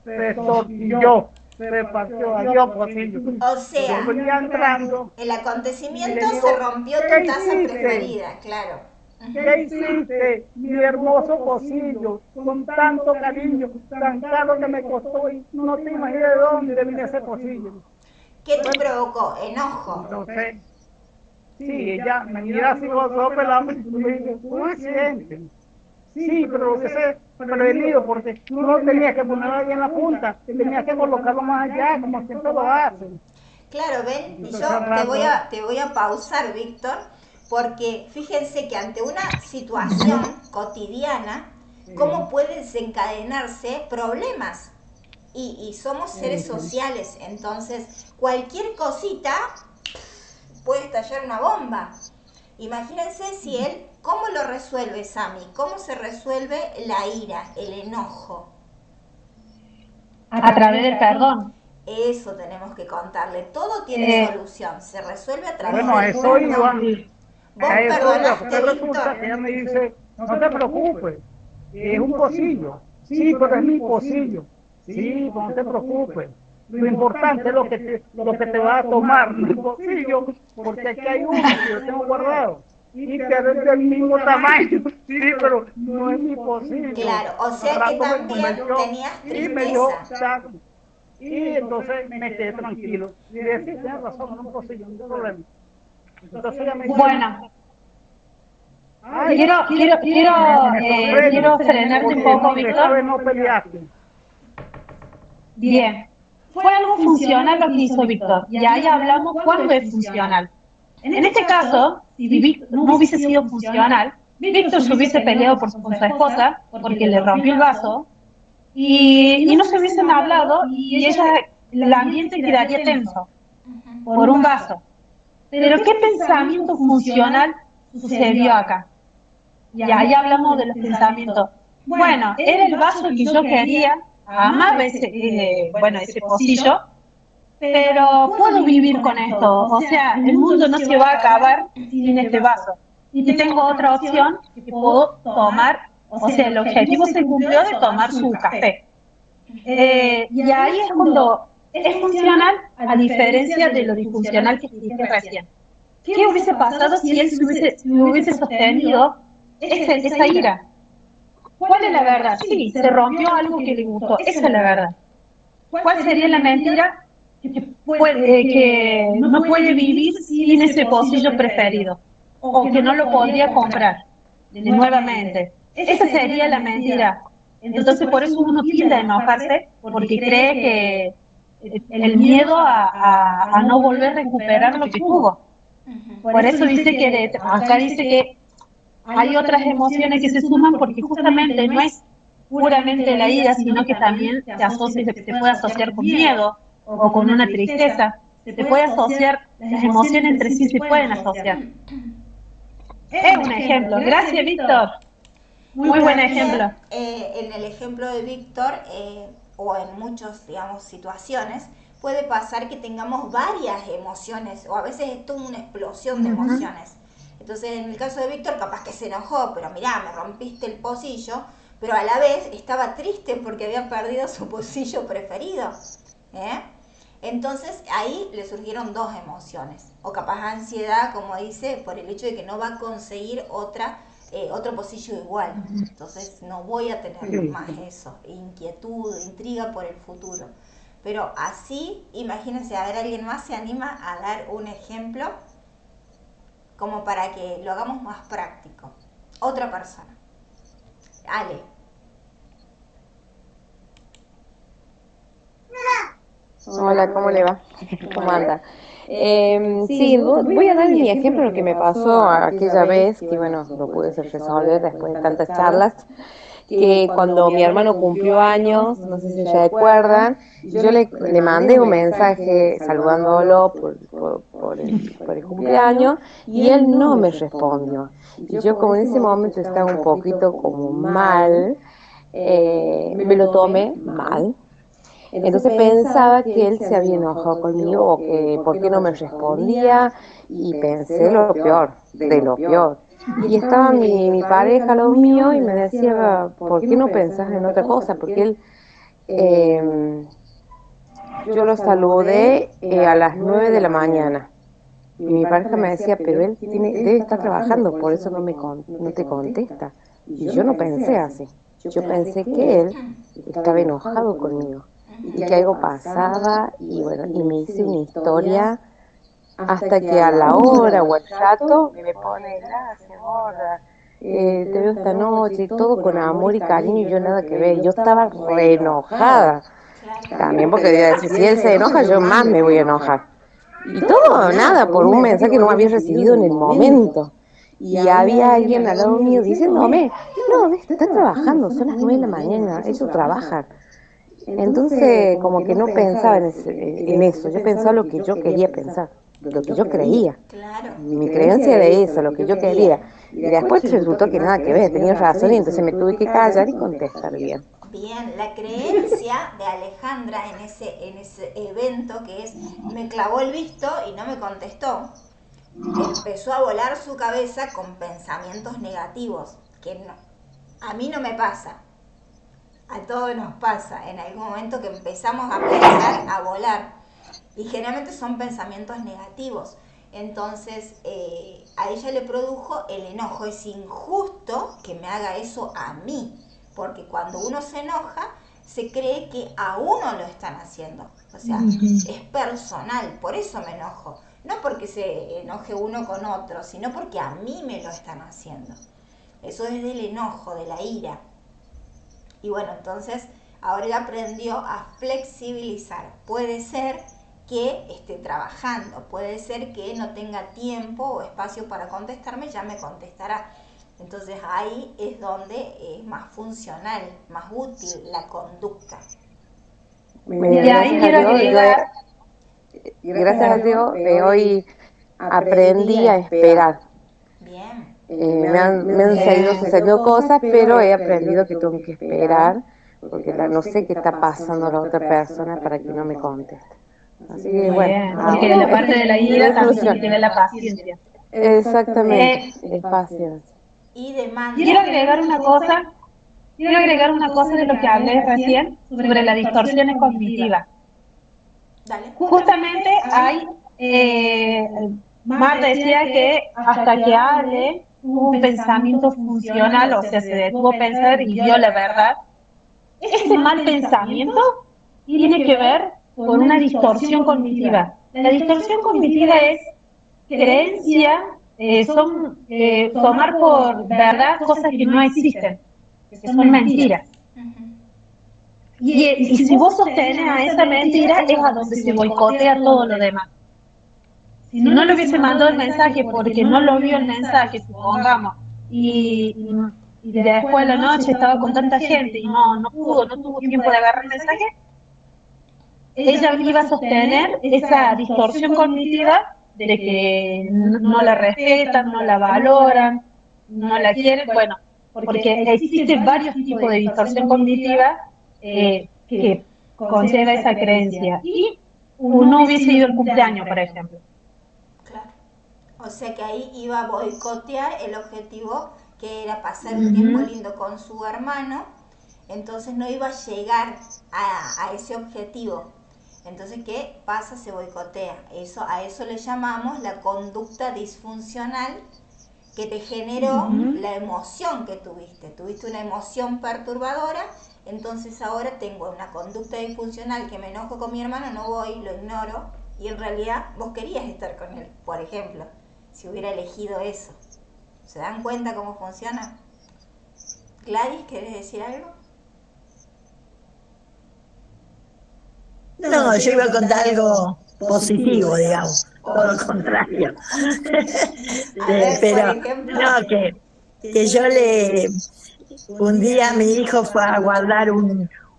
se tortilló, se partió, adiós pocillo. O sea, Yo venía entrando, el acontecimiento digo, se rompió tu ¿qué taza hiciste? preferida, claro. ¿Qué hiciste, mi hermoso pocillo, con tanto cariño, tan caro que me costó y no te imaginas de dónde vine ese pocillo? ¿Qué te provocó? Enojo. Entonces, sí, ella me mira así con los ojos pelados y me dice, un accidente. Sí, pero lo hubiese prevenido porque tú no tenías que ponerlo ahí en la punta, tenías que colocarlo más allá, como siempre lo hacen. Claro, ven, Entonces, yo te voy a pausar, Víctor, porque fíjense que ante una situación cotidiana, cómo pueden desencadenarse problemas. Y somos seres sociales, entonces cualquier cosita puede estallar una bomba. Imagínense si él, ¿cómo lo resuelve Sami? ¿Cómo se resuelve la ira, el enojo? A través del perdón. Eso tenemos que contarle. Todo tiene solución. Se resuelve a través Bueno, a del eso iba. perdón. ¿Vos A eso iba, perdonaste, porque resulta Víctor? que ella me dice, no te preocupes, es un pocillo. Sí, pero es mi pocillo. Sí, pero no te preocupes. Lo importante es lo que te va a tomar mi pocillo, porque aquí hay uno que yo tengo guardado. y querer del mismo tamaño. Sí, pero no es mi posible. Claro, o Al sea que rato me también convenció tenías y me dio tristeza. chaco. Y entonces me quedé tranquilo. Y decía, tienes razón, no es posible, no hay problema. Entonces ella me dice, Bueno, ay, me quiero sorprende, frenarte un porque poco, esta vez Víctor. no peleaste. Bien. Fue algo funcional lo que hizo Víctor. Y ahí hablamos cuándo es funcional. En este caso, si Víctor no hubiese sido funcional, Víctor se hubiese peleado con su esposa porque le rompió el vaso y no se hubiesen hablado y el ambiente quedaría tenso por un vaso. Pero ¿qué pensamiento funcional sucedió acá? Y ahí hablamos de los pensamientos. Bueno, era el vaso que yo quería, amaba ese pocillo, pero puedo vivir con esto. O sea, el mundo no se va a acabar sin este vaso. Y tengo otra opción que puedo tomar, o sea, el objetivo se cumplió de tomar su café. Y ahí es cuando es funcional a diferencia de lo disfuncional que dije recién. ¿Qué hubiese pasado si él si hubiese sostenido esa ira? ¿Cuál es la verdad? Sí, se rompió algo que le gustó, esa es la verdad. ¿Cuál sería la mentira? Que no puede vivir sin ese pocillo preferido o que no lo podría comprar nuevamente. Esa sería la mentira. Entonces por eso uno tiende a enojarse porque cree que el miedo a no volver a recuperar lo que tuvo. Por eso dice que acá dice que hay otras emociones que se suman porque justamente no es puramente la ira, sino que también se puede asociar con miedo o con una tristeza. Se puede asociar, las emociones entre sí se pueden asociar. Es un ejemplo. Gracias, Víctor. Muy buen También ejemplo. en el ejemplo de Víctor, o en muchas, digamos, situaciones, puede pasar que tengamos varias emociones, o a veces es toda una explosión de emociones. Entonces, en el caso de Víctor, capaz que se enojó, pero mirá, me rompiste el pocillo, pero a la vez estaba triste porque había perdido su pocillo preferido. ¿Eh? Entonces ahí le surgieron dos emociones, o capaz ansiedad, como dice, por el hecho de que no va a conseguir otro pocillo igual. Entonces no voy a tener más eso, inquietud, intriga por el futuro. Pero así, imagínense, a ver, alguien más se anima a dar un ejemplo como para que lo hagamos más práctico. Otra persona. Ale. Hola, ¿cómo le va? ¿Cómo anda? Sí, voy a dar mi ejemplo de lo que me pasó aquella vez, que bueno, lo pude resolver después de tantas charlas, que cuando mi hermano cumplió años, no sé si se recuerdan, yo le mandé un mensaje saludándolo por el cumpleaños y él no me respondió. Y yo como en ese momento estaba un poquito como mal, me lo tomé mal. Entonces pensaba que él se había enojado conmigo o que por qué no me respondía y pensé lo peor, de lo peor. Y estaba mi pareja al lado mío y me decía, ¿por qué no pensás en otra cosa? Porque él, eh, yo lo saludé a las 9 de la mañana y mi pareja me decía, pero él debe estar trabajando, por eso no te contesta. Y yo no pensé así. Yo pensé que él estaba enojado conmigo y que algo pasaba y bueno, y me hice una historia hasta que a la hora o al rato me pone, gracias, gorda, te veo esta noche, todo con amor y cariño y yo nada que ver. Yo estaba re enojada también porque iba a decir, si él se enoja, yo más me voy a enojar. Y todo, nada, por un mensaje que no había recibido en el momento. Y había alguien al lado mío diciéndome, no, está trabajando, son las 9 de la mañana, ellos trabajan. Entonces, como que no pensaba en eso, yo pensaba lo que yo quería pensar, lo que yo creía, Claro. mi creencia de eso, lo que yo quería. Y después resultó que nada que ver, tenía razón y entonces me tuve que callar y contestar bien. Bien, la creencia de Alejandra en ese evento que es, me clavó el visto y no me contestó, empezó a volar su cabeza con pensamientos negativos, que no, a mí no me pasa, a todos nos pasa, en algún momento que empezamos a pensar, a volar, y generalmente son pensamientos negativos. Entonces a ella le produjo el enojo. Es injusto que me haga eso a mí, porque cuando uno se enoja se cree que a uno lo están haciendo, o sea, es personal, por eso me enojo, no porque se enoje uno con otro, sino porque a mí me lo están haciendo. Eso es del enojo, de la ira. Y bueno, entonces ahora ella aprendió a flexibilizar. Puede ser que esté trabajando, puede ser que no tenga tiempo o espacio para contestarme, ya me contestará. Entonces ahí es donde es más funcional, más útil la conducta. Mira, Y ahí quiero agregar, gracias a Dios, hoy aprendí a esperar. Bien. Me han seguido sucediendo cosas, pero he aprendido que tengo que esperar, porque no sé qué está pasando la otra persona para que no me conteste. Así que bien, bueno, porque la parte de la ira también solución. tiene que ver la paciencia. Exactamente, es paciencia. Y demanda. Quiero agregar una cosa de lo que hablé recién sobre las distorsiones cognitivas. Dale. Justamente hay, Mar decía que hasta que Ale tuvo un pensamiento funcional, o sea, se detuvo a pensar y vio la verdad, ese mal pensamiento tiene que ver con una distorsión cognitiva. La distorsión cognitiva es creencia, tomar por verdad cosas que no existen, que son mentiras. Y si vos sostenés a esa mentira, es a donde se boicotea todo lo demás. Si no le hubiese mandado el mensaje porque no lo vio el mensaje, supongamos, y después de la noche estaba con tanta gente y no tuvo tiempo de agarrar el mensaje, ella iba a sostener esa distorsión cognitiva de que no la respetan, no la valoran, no la quieren, bueno, porque existen varios tipos de distorsión cognitiva que conlleva esa creencia. Y uno hubiese ido al cumpleaños, por ejemplo. Claro. O sea que ahí iba a boicotear el objetivo que era pasar un tiempo lindo con su hermano, entonces no iba a llegar a ese objetivo. Entonces, ¿qué pasa? Se boicotea. A eso le llamamos la conducta disfuncional que te generó la emoción que tuviste. Tuviste una emoción perturbadora, entonces ahora tengo una conducta disfuncional que me enojo con mi hermano, no voy, lo ignoro, y en realidad vos querías estar con él, por ejemplo, si hubiera elegido eso. ¿Se dan cuenta cómo funciona? Gladys, ¿querés decir algo? No, yo iba a contar algo positivo, digamos, todo lo contrario. Pero, no, que yo un día mi hijo fue a guardar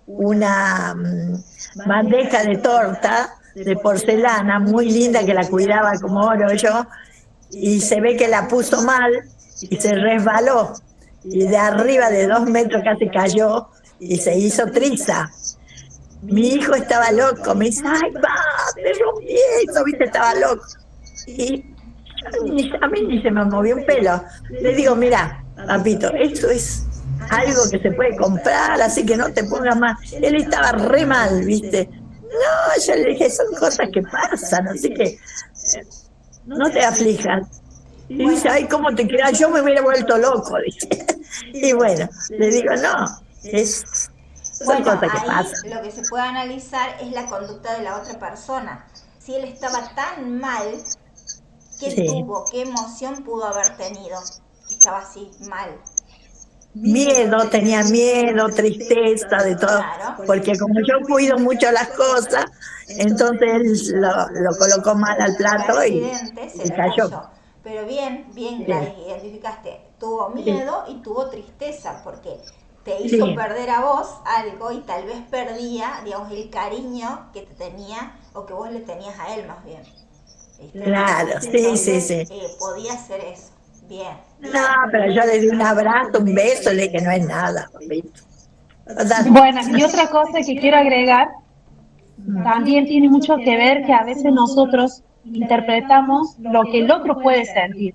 una bandeja de torta de porcelana muy linda que la cuidaba como oro yo, y se ve que la puso mal y se resbaló, y de arriba de 2 metros casi cayó y se hizo triza. Mi hijo estaba loco, me dice, ay, va, te rompí eso, viste, estaba loco. Y a mí ni se me movió un pelo. Le digo, mira, papito, esto es algo que se puede comprar, así que no te pongas más. Él estaba re mal, viste. No, yo le dije, son cosas que pasan, así que no te aflijas. Y dice, ay, ¿cómo te creas? Yo me hubiera vuelto loco, dice. Y bueno, le digo, no, son cosas que pasan. Lo que se puede analizar es la conducta de la otra persona. Si él estaba tan mal, ¿qué tuvo? ¿Qué emoción pudo haber tenido? Que estaba así mal. Miedo, tenía miedo, tristeza, de todo, Claro. Porque como yo cuido mucho las cosas, entonces él lo colocó mal al plato y Se le cayó. Pero bien, Gladys, identificaste, tuvo miedo y tuvo tristeza, porque te hizo perder a vos algo y tal vez perdía, digamos, el cariño que te tenía o que vos le tenías a él más bien. ¿Viste? Claro, Entonces, sí. Podía ser eso. Bien. No, pero yo le di un abrazo, un beso, le dije, no es nada, papito. Bueno, y otra cosa que quiero agregar, también tiene mucho que ver que a veces nosotros interpretamos lo que el otro puede sentir.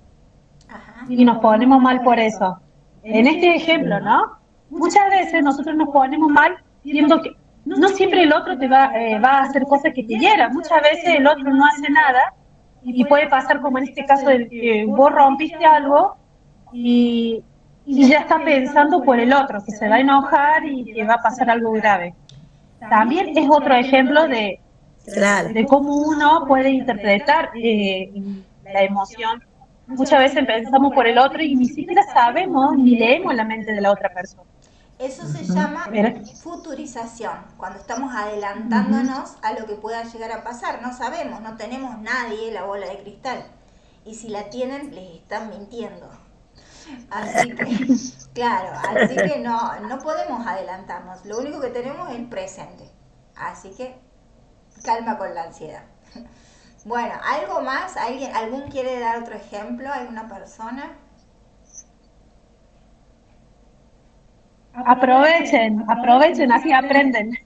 Ajá. Y nos ponemos mal por eso. En este ejemplo, ¿no? Muchas veces nosotros nos ponemos mal viendo que no siempre el otro te va a hacer cosas que te hieran. Muchas veces el otro no hace nada Y puede pasar como en este caso de que vos rompiste algo y ya está pensando por el otro, que se va a enojar y que va a pasar algo grave. También es otro ejemplo Claro. de cómo uno puede interpretar la emoción. Muchas veces pensamos por el otro y ni siquiera sabemos ni leemos la mente de la otra persona. Eso se llama Pero- futurización, cuando estamos Ujú. adelantándonos a lo que pueda llegar a pasar. No sabemos, no tenemos nadie la bola de cristal. Y si la tienen, les están mintiendo. Así que, claro, así que no podemos adelantarnos. Lo único que tenemos es el presente. Así que, calma con la ansiedad. Bueno, ¿algo más? ¿Algún quiere dar otro ejemplo? ¿Alguna persona? Aprovechen, así aprenden.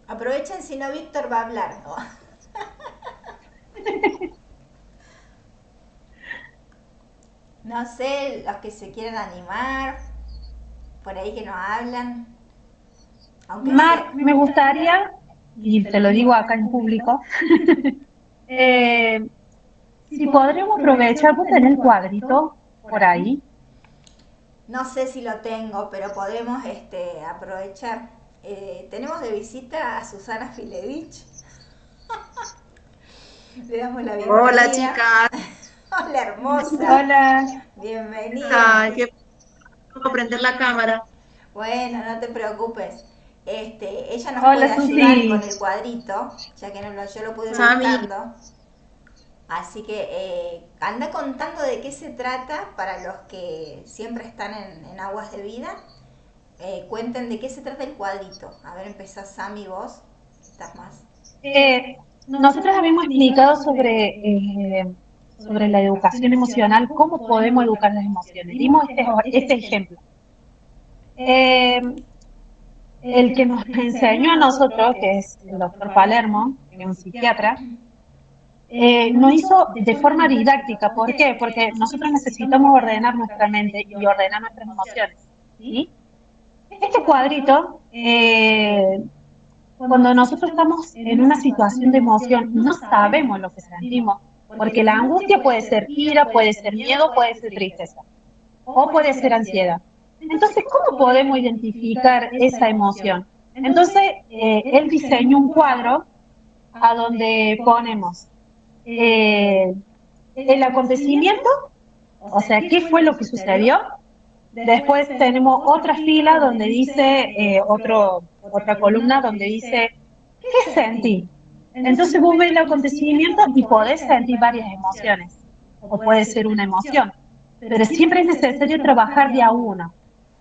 Aprovechen, si no, Víctor va a hablar, ¿no? No sé, los que se quieren animar, por ahí que no hablan. Aunque Mar, me gustaría, y te lo digo acá en público, eh, si podremos aprovechar, vos tenés el cuadrito por ahí. no sé si lo tengo, pero podemos aprovechar. Tenemos de visita a Susana Filedich. Le damos la bienvenida. Hola chicas, Hola, hermosa. Hola. Bienvenida. ay, qué puedo prender la cámara. Bueno, no te preocupes. Ella nos Hola, puede Susi. ayudar con el cuadrito, ya que yo lo pude ir Sami. buscando. Así que anda contando de qué se trata para los que siempre están en Aguas de Vida. Cuenten de qué se trata el cuadrito. A ver, empezás, Sami, vos. Estás más. Nosotros habíamos explicado sobre la educación emocional, cómo podemos educar las emociones. Dimos este ejemplo. El que nos enseñó a nosotros, que es el doctor Palermo, que es un psiquiatra, nos hizo de forma didáctica. ¿Por qué? Porque nosotros necesitamos ordenar nuestra mente y ordenar nuestras emociones. ¿Sí? Este cuadrito, cuando nosotros estamos en una situación de emoción, no sabemos lo que sentimos, porque la angustia puede ser ira, puede ser miedo, puede ser tristeza, o puede ser ansiedad. Entonces, ¿cómo podemos identificar esa emoción? Entonces, él diseñó un cuadro a donde ponemos el acontecimiento, o sea, qué fue lo que sucedió. Después tenemos otra fila donde dice, otra columna donde dice, ¿qué sentí? Entonces vos ves el acontecimiento y podés sentir varias emociones, o puede ser una emoción, pero siempre es necesario trabajar de a uno.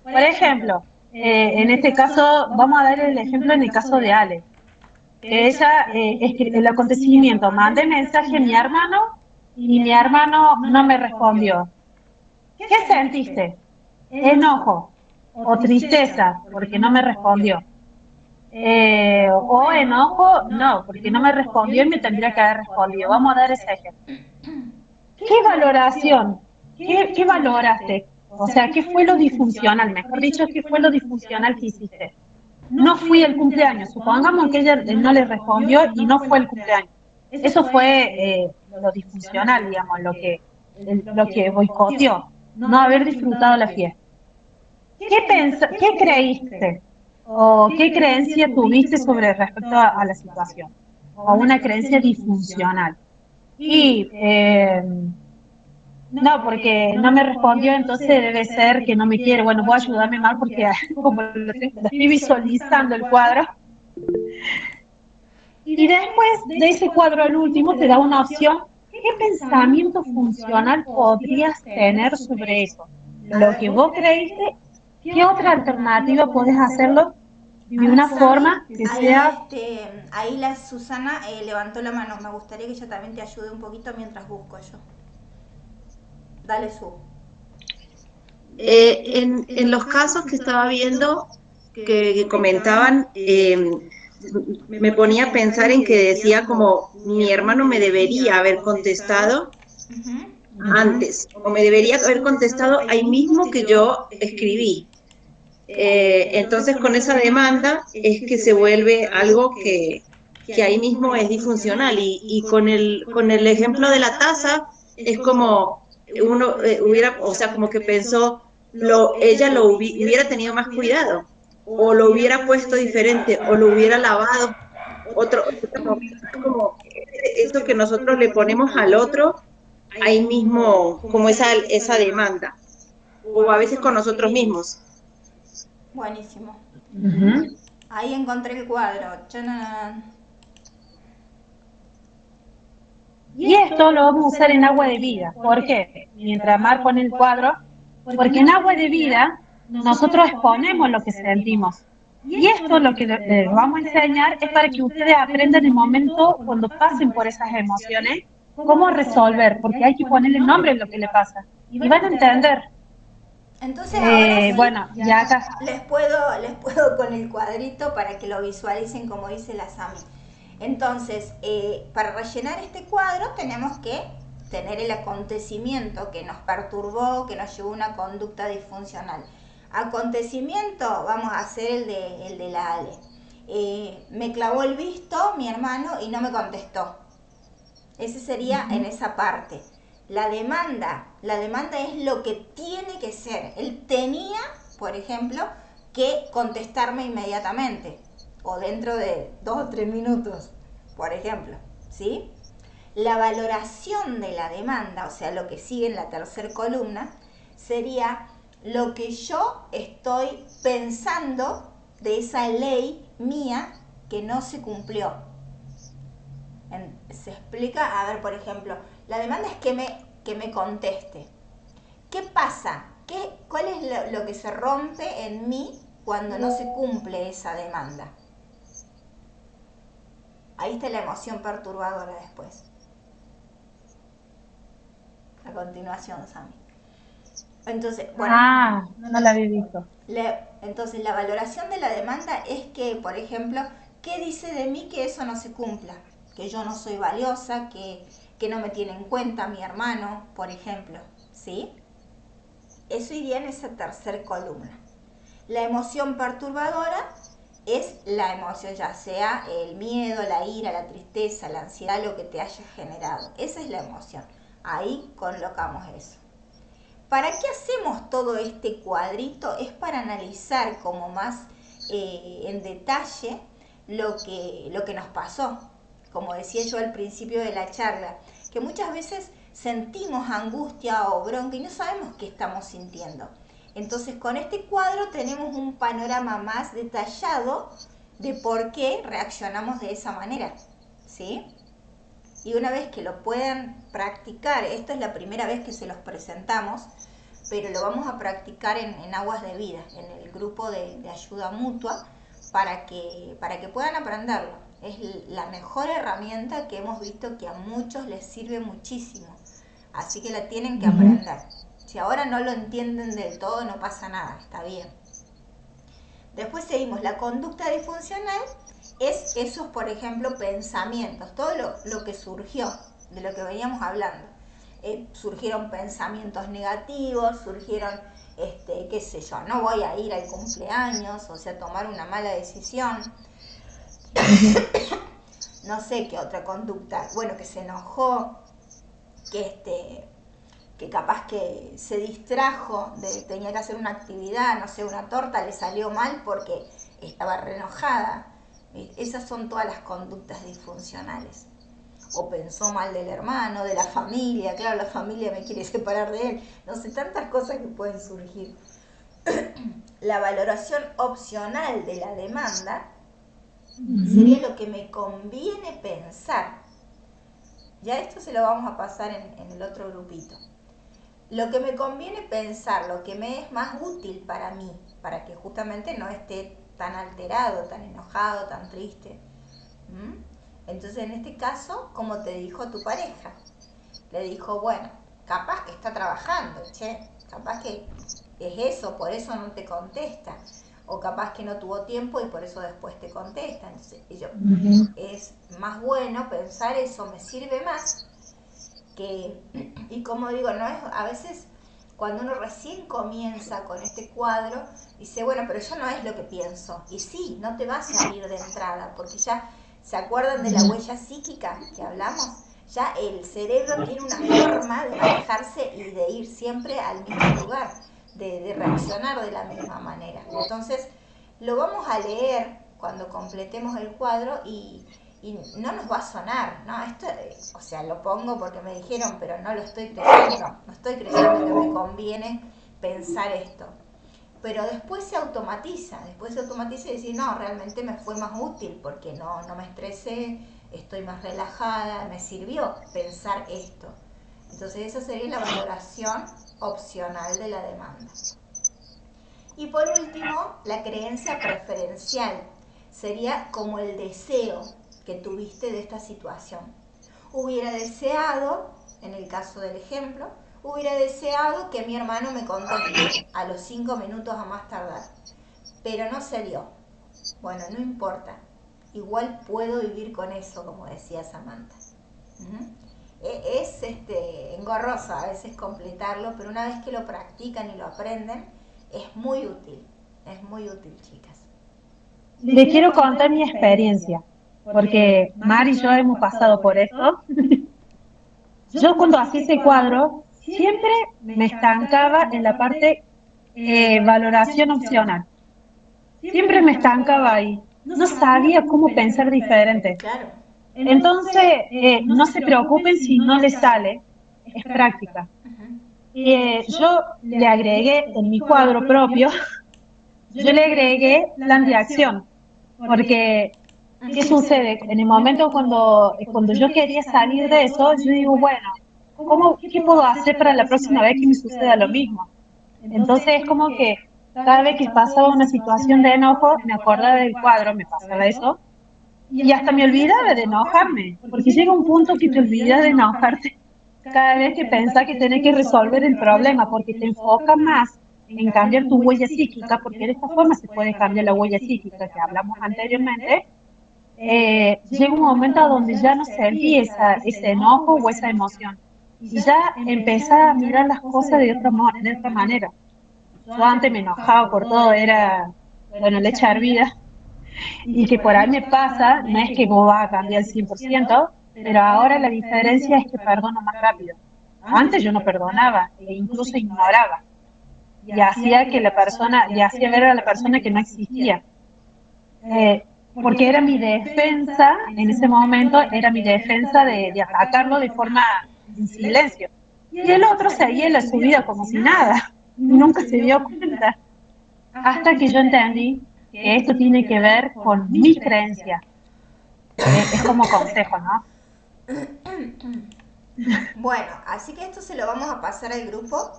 Por ejemplo, en este caso, vamos a dar el ejemplo en el caso de Ale, que ella, el acontecimiento, mandé mensaje a mi hermano y mi hermano no me respondió. ¿Qué sentiste? Enojo o tristeza porque no me respondió. O enojo, no, porque no me respondió y me tendría que haber respondido. Vamos a dar ese ejemplo. ¿Qué valoración? ¿Qué valoraste? O sea, ¿qué fue lo disfuncional? Mejor dicho, ¿qué fue lo disfuncional que hiciste? No fui el cumpleaños. Supongamos que ella no le respondió y no fue el cumpleaños. Eso fue lo disfuncional, digamos, lo que boicoteó, no haber disfrutado la fiesta. ¿Qué creíste? ¿O qué creencia tuviste sobre respecto a la situación? O una creencia disfuncional. Y no, porque no me respondió, entonces debe ser que no me quiere. Bueno, voy a ayudarme mal porque como lo estoy visualizando el cuadro. Y después de ese cuadro al último te da una opción. ¿Qué pensamiento funcional podrías tener sobre eso? Lo que vos creíste, ¿qué otra alternativa podés hacerlo de una forma que sea... Ahí la Susana levantó la mano. Me gustaría que ella también te ayude un poquito mientras busco yo. Dale, Su. En los casos que estaba viendo que comentaban, me ponía a pensar en que decía como mi hermano me debería haber contestado antes, o me debería haber contestado ahí mismo que yo escribí. Entonces con esa demanda es que se vuelve algo que que ahí mismo es disfuncional. Y con el ejemplo de la taza, es como uno hubiera, o sea, como que pensó, ella hubiera tenido más cuidado, o lo hubiera puesto diferente, o lo hubiera lavado otro momento. Es como eso que nosotros le ponemos al otro, ahí mismo, como esa demanda, o a veces con nosotros mismos. Buenísimo. Ujú. Ahí encontré el cuadro. Chananán. Y esto lo vamos a usar en agua de vida. ¿Por qué? Mientras Mar pone el cuadro, porque en agua de vida nosotros exponemos lo que sentimos. Y esto lo que les vamos a enseñar es para que ustedes aprendan el momento cuando pasen por esas emociones, cómo resolver, porque hay que ponerle nombre a lo que le pasa. Y van a entender. Entonces ahora sí, Bueno, ya acá. les puedo con el cuadrito para que lo visualicen como dice la Sami. Entonces, para rellenar este cuadro tenemos que tener el acontecimiento que nos perturbó, que nos llevó a una conducta disfuncional. Acontecimiento, vamos a hacer el de la Ale. Me clavó el visto mi hermano y no me contestó. Ese sería en esa parte. La demanda es lo que tiene que ser. Él tenía, por ejemplo, que contestarme inmediatamente o dentro de 2 o 3 minutos, por ejemplo, ¿sí? La valoración de la demanda, o sea, lo que sigue en la tercera columna, sería lo que yo estoy pensando de esa ley mía que no se cumplió. Se explica, a ver, por ejemplo, la demanda es que me conteste. ¿Qué pasa? ¿Cuál es lo que se rompe en mí cuando no se cumple esa demanda? Ahí está la emoción perturbadora después. A continuación, Sami. Entonces, bueno. No la había visto. Entonces, la valoración de la demanda es que, por ejemplo, ¿qué dice de mí que eso no se cumpla? Que yo no soy valiosa, que no me tiene en cuenta mi hermano, por ejemplo, ¿sí? Eso iría en esa tercera columna. La emoción perturbadora es la emoción, ya sea el miedo, la ira, la tristeza, la ansiedad, lo que te haya generado. Esa es la emoción. Ahí colocamos eso. ¿Para qué hacemos todo este cuadrito? Es para analizar como más en detalle lo que nos pasó. Como decía yo al principio de la charla, que muchas veces sentimos angustia o bronca y no sabemos qué estamos sintiendo. Entonces con este cuadro tenemos un panorama más detallado de por qué reaccionamos de esa manera, ¿sí? Y una vez que lo puedan practicar, esta es la primera vez que se los presentamos, pero lo vamos a practicar en Aguas de Vida, en el grupo de ayuda mutua, para que puedan aprenderlo. Es la mejor herramienta que hemos visto que a muchos les sirve muchísimo, así que la tienen que aprender. Si ahora no lo entienden del todo, no pasa nada, está bien. Después seguimos, la conducta disfuncional es esos, por ejemplo, pensamientos, todo lo que surgió, de lo que veníamos hablando. Surgieron pensamientos negativos, surgieron, qué sé yo, no voy a ir al cumpleaños, o sea, tomar una mala decisión. No sé qué otra conducta, bueno, que se enojó, que capaz que se distrajo, tenía que hacer una actividad, no sé, una torta, le salió mal porque estaba re enojada. Esas son todas las conductas disfuncionales. O pensó mal del hermano, de la familia, claro, la familia me quiere separar de él, no sé, tantas cosas que pueden surgir. La valoración opcional de la demanda sería lo que me conviene pensar. Ya esto se lo vamos a pasar en el otro grupito. Lo que me conviene pensar, lo que me es más útil para mí, para que justamente no esté tan alterado, tan enojado, tan triste. Entonces, en este caso, como te dijo tu pareja, le dijo, bueno, capaz que está trabajando, capaz que es eso, por eso no te contesta, o capaz que no tuvo tiempo y por eso después te contesta. Entonces, es más bueno pensar eso, me sirve más que, y como digo, no es, a veces cuando uno recién comienza con este cuadro, dice, bueno, pero yo no es lo que pienso. Y sí, no te va a salir de entrada, porque ya ¿Se acuerdan de la huella psíquica que hablamos? Ya el cerebro tiene una forma de manejarse y de ir siempre al mismo lugar, de reaccionar de la misma manera. Entonces, lo vamos a leer cuando completemos el cuadro y no nos va a sonar, ¿no? Esto, o sea, lo pongo porque me dijeron, pero no lo estoy creyendo, no estoy creyendo que me conviene pensar esto. Pero después se automatiza y decir, no, realmente me fue más útil porque no me estresé, estoy más relajada, me sirvió pensar esto. Entonces esa sería la valoración opcional de la demanda. Y por último, la creencia preferencial sería como el deseo que tuviste de esta situación. Hubiera deseado, en el caso del ejemplo, hubiera deseado que mi hermano me conteste a los 5 minutos a más tardar, pero no se dio. Bueno, no importa, igual puedo vivir con eso, como decía Samantha. Es engorroso a veces completarlo, pero una vez que lo practican y lo aprenden, es muy útil, chicas. Le quiero contar mi experiencia, porque Mar y yo hemos pasado por esto. Yo cuando hacía ese cuadro, siempre me estancaba en la parte valoración opcional. Siempre me estancaba ahí. No sabía cómo pensar diferente. Claro. Entonces, no se preocupen si no les sale, es práctica. Yo le agregué en mi cuadro propio, yo le agregué plan de acción, porque ¿qué sucede? En el momento cuando yo quería salir de eso, yo digo, bueno, ¿qué puedo hacer para la próxima vez que me suceda lo mismo? Entonces es como que cada vez que pasaba una situación de enojo, me acordaba del cuadro, me pasaba eso, y hasta me olvidaba de enojarme, porque llega un punto que te olvidas de enojarte cada vez que pensás que tenés que resolver el problema, porque te enfocas más en cambiar tu huella psíquica, porque de esta forma se puede cambiar la huella psíquica que hablamos anteriormente. Llega un momento a donde ya no sentí ese enojo o esa emoción, y ya empezás a mirar las cosas de otra manera. Yo antes me enojaba por todo, era, bueno, le echar vida, y que por ahí me pasa, no es que vos vas a cambiar al 100%, pero ahora la diferencia es que perdono más rápido. Antes yo no perdonaba e incluso ignoraba y hacía que la persona, le hacía ver a la persona que no existía. Porque era mi defensa, en ese momento era mi defensa de atacarlo de forma en silencio. Y el otro seguía en la su vida como si nada, nunca se dio cuenta. Hasta que yo entendí que esto tiene que ver con mis creencias. Es como consejo, ¿no? Bueno, así que esto se lo vamos a pasar al grupo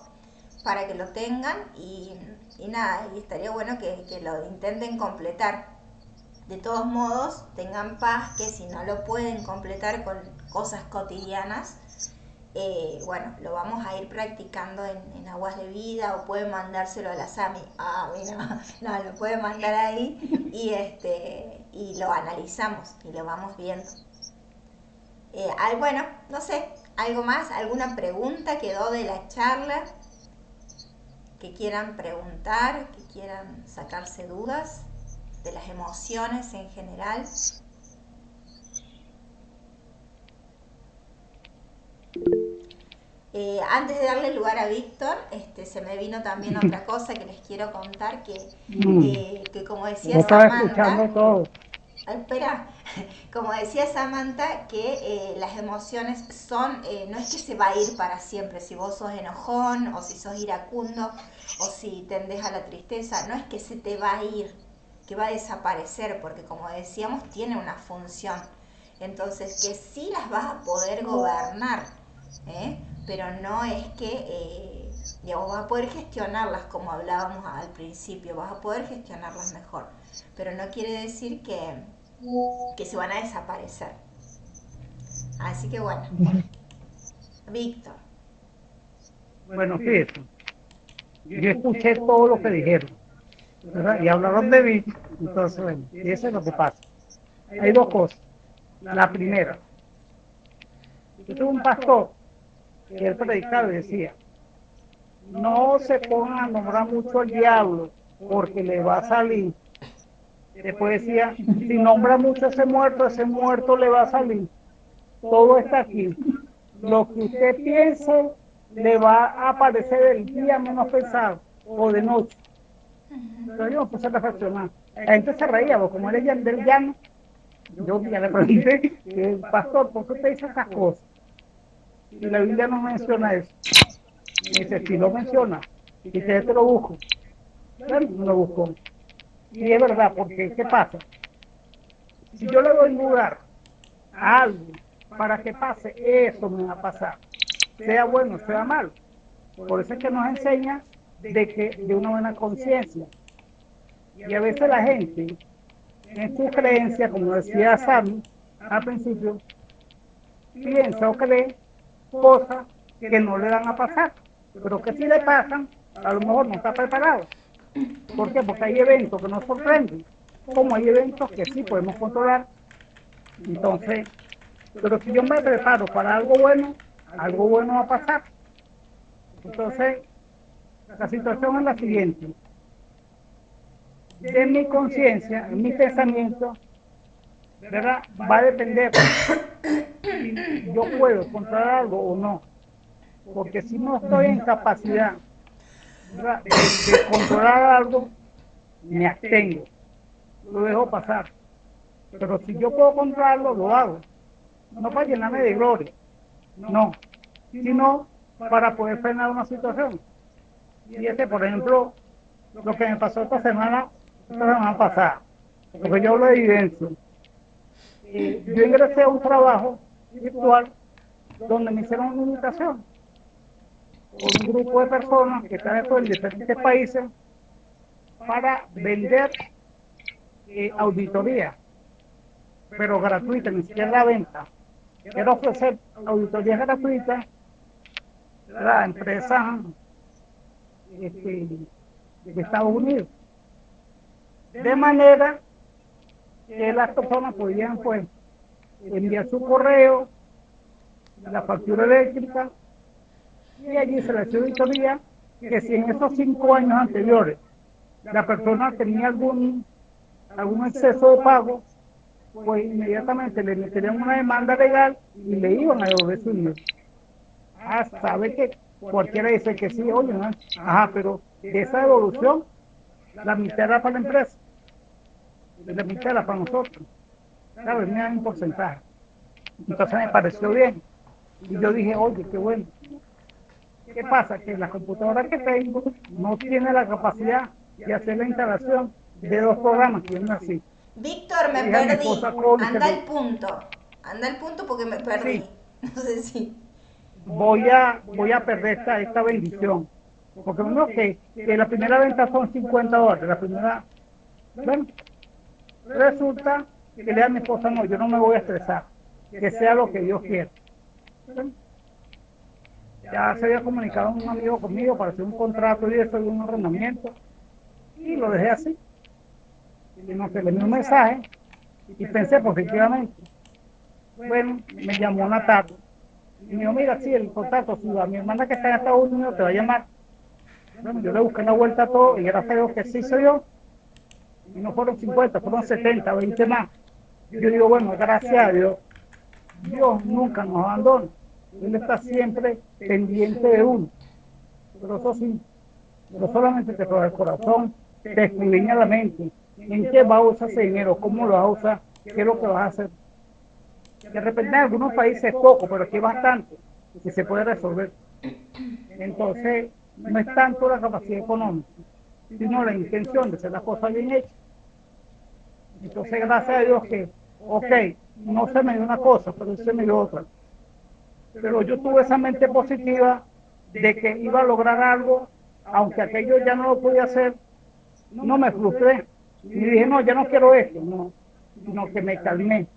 para que lo tengan y nada, y estaría bueno que lo intenten completar. De todos modos, tengan paz que si no lo pueden completar con cosas cotidianas, bueno, lo vamos a ir practicando en Aguas de Vida o pueden mandárselo a la Sami. Ah, mira, no, lo pueden mandar ahí y lo analizamos y lo vamos viendo. Bueno, no sé, algo más, alguna pregunta quedó de la charla que quieran preguntar, que quieran sacarse dudas de las emociones en general. Antes de darle lugar a Víctor, se me vino también otra cosa que les quiero contar, que como decía Samantha, espera, como decía Samantha, que las emociones son, no es que se va a ir para siempre, si vos sos enojón, o si sos iracundo, o si tendés a la tristeza, no es que se te va a ir, que va a desaparecer, porque como decíamos, tiene una función. Entonces, que sí las vas a poder gobernar, pero no es que, digamos, vas a poder gestionarlas como hablábamos al principio, vas a poder gestionarlas mejor, pero no quiere decir que se van a desaparecer. Así que bueno, Víctor. Bueno, fíjate, yo escuché todo lo que dijeron, ¿verdad? Y hablaron de mí, entonces, bueno, y eso es lo que pasa. Hay dos cosas. La primera, yo tuve un pastor que él predicaba y decía, no se pongan a nombrar mucho al diablo porque le va a salir. Después decía, si nombra mucho a ese muerto le va a salir. Todo está aquí. Lo que usted piense le va a aparecer el día menos pensado o de noche. Entonces yo me puse a reflexionar. La gente se reía, porque como él es del llano, yo un día le pregunté, pastor, ¿por qué usted dice esas cosas? Y la Biblia no menciona eso. Me dice, si lo menciona, y te lo busco. Bueno, no lo busco. Y es verdad, porque ¿qué pasa? Si yo le doy lugar a algo para que pase, eso me va a pasar. Sea bueno, sea malo. Por eso es que nos enseña de una buena conciencia. Y a veces la gente, en su creencia, como decía Sammy al principio, piensa o cree cosas que no le van a pasar, pero que si le pasan, a lo mejor no está preparado. ¿Por qué? Porque hay eventos que nos sorprenden, como hay eventos que sí podemos controlar. Entonces, pero si yo me preparo para algo bueno va a pasar. Entonces, la situación es la siguiente. De mi conciencia, en mi pensamiento, ¿verdad? Va a depender si yo puedo controlar algo o no. Porque si no estoy en capacidad, ¿verdad?, de controlar algo, me abstengo, lo dejo pasar. Pero si yo puedo controlarlo, lo hago. No para llenarme de gloria, no, sino para poder frenar una situación. Y por ejemplo, lo que me pasó esta semana pasada, porque yo hablo de evidencia. Yo ingresé a un trabajo virtual donde me hicieron una invitación por un grupo de personas que están en diferentes países para vender auditoría, pero gratuita, ni siquiera la venta. Quiero ofrecer auditorías gratuitas a empresas de Estados Unidos, de manera que las personas podían pues enviar su correo, la factura eléctrica, y allí se le hacía auditoría que si en esos 5 años anteriores la persona tenía algún exceso de pago, pues inmediatamente le meterían una demanda legal y le iban a devolver su dinero. Sabe que cualquiera dice que sí, oye, ¿no? Ajá, pero de esa devolución, la mitad era para la empresa, y la mitad era para nosotros. ¿Sabes? Me dan un porcentaje. Entonces me pareció bien. Y yo dije, oye, qué bueno. ¿Qué pasa? Que la computadora que tengo no tiene la capacidad de hacer la instalación de 2 programas que vienen así. Víctor, me Dije a mi perdí. esposa, Cole, Anda al punto porque me perdí. sí, No sé si. voy a perder esta bendición. Porque uno que la primera venta son $50. La primera, bueno, resulta que le da a mi esposa, no, yo no me voy a estresar. Que sea lo que Dios quiera. Bueno, ya se había comunicado un amigo conmigo para hacer un contrato y eso, y un arrendamiento. Y lo dejé así. Y no se le envió un mensaje y pensé positivamente. Bueno, me llamó una tarde. Y me dijo, mira, sí, el contacto, si a mi hermana que está en Estados Unidos te va a llamar. Bueno, yo le busqué la vuelta a todo y gracias a Dios que sí soy yo. Y no fueron 50, fueron 70, 20 más. Yo digo, bueno, gracias a Dios. Dios nunca nos abandona. Él está siempre pendiente de uno. Pero eso sí, no solamente te toca el corazón, te escudriña la mente. ¿En qué vas a usar ese dinero? ¿Cómo lo vas a usar? ¿Qué es lo que vas a hacer? De repente en algunos países es poco, pero aquí es bastante que se puede resolver. Entonces, no es tanto la capacidad económica, sino la intención de hacer las cosas bien hechas. Entonces, gracias a Dios que, ok, no se me dio una cosa, pero se me dio otra. Pero yo tuve esa mente positiva de que iba a lograr algo, aunque aquello ya no lo podía hacer, no me frustré. Y dije, no, ya no quiero esto, no, sino que me calmé.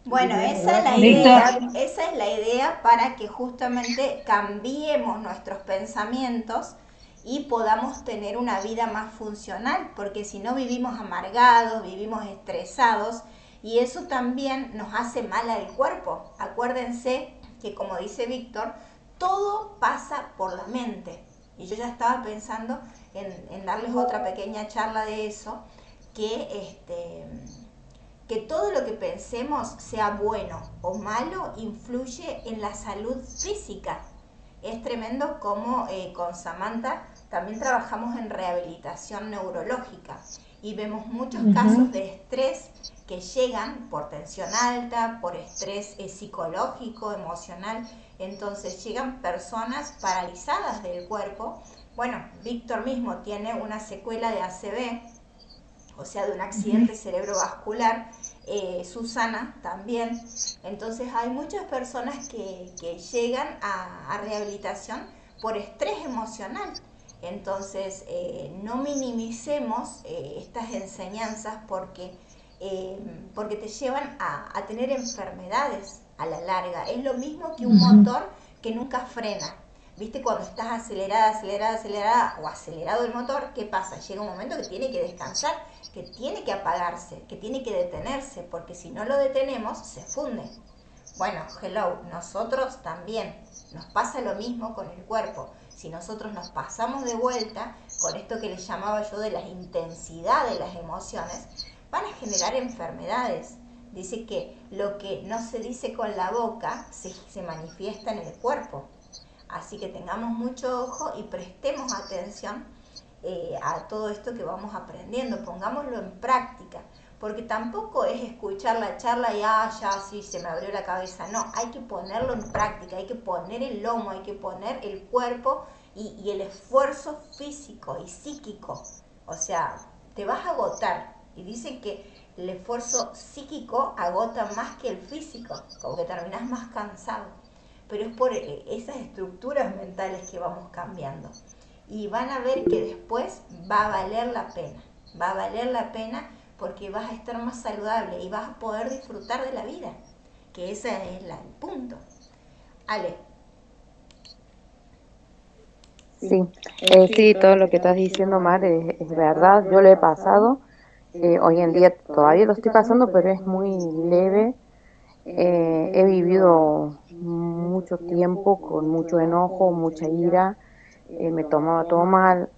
Bueno, esa es la Víctor, idea, esa es la idea para que justamente cambiemos nuestros pensamientos y podamos tener una vida más funcional, porque si no vivimos amargados, vivimos estresados y eso también nos hace mal al cuerpo. Acuérdense que como dice Víctor, todo pasa por la mente. Y yo ya estaba pensando en darles otra pequeña charla de eso, que, que todo lo que pensemos, sea bueno o malo, influye en la salud física. Es tremendo como con Samantha también trabajamos en rehabilitación neurológica y vemos muchos casos de estrés que llegan por tensión alta, por estrés psicológico, emocional. Entonces llegan personas paralizadas del cuerpo. Bueno, Víctor mismo tiene una secuela de ACV, o sea, de un accidente cerebrovascular. Susana también. Entonces hay muchas personas que llegan a rehabilitación por estrés emocional. Entonces no minimicemos estas enseñanzas porque te llevan a tener enfermedades a la larga. Es lo mismo que un motor que nunca frena. ¿Viste? Cuando estás acelerada o acelerado el motor, ¿qué pasa? Llega un momento que tiene que descansar, que tiene que apagarse, que tiene que detenerse, porque si no lo detenemos, se funde. Bueno, hello, nosotros también. Nos pasa lo mismo con el cuerpo. Si nosotros nos pasamos de vuelta con esto que les llamaba yo de la intensidad de las emociones, van a generar enfermedades. Dice que lo que no se dice con la boca se manifiesta en el cuerpo. Así que tengamos mucho ojo y prestemos atención a todo esto que vamos aprendiendo, pongámoslo en práctica, porque tampoco es escuchar la charla y ya sí, se me abrió la cabeza. No, hay que ponerlo en práctica, hay que poner el lomo, hay que poner el cuerpo y el esfuerzo físico y psíquico. O sea, te vas a agotar. Y dicen que el esfuerzo psíquico agota más que el físico, como que terminás más cansado. Pero es por esas estructuras mentales que vamos cambiando. Y van a ver que después va a valer la pena porque vas a estar más saludable y vas a poder disfrutar de la vida, que ese es el punto. Ale. Sí, sí, todo lo que estás diciendo, Mar, es verdad, yo lo he pasado, hoy en día todavía lo estoy pasando, pero es muy leve. He vivido mucho tiempo con mucho enojo, mucha ira, me tomaba todo mal,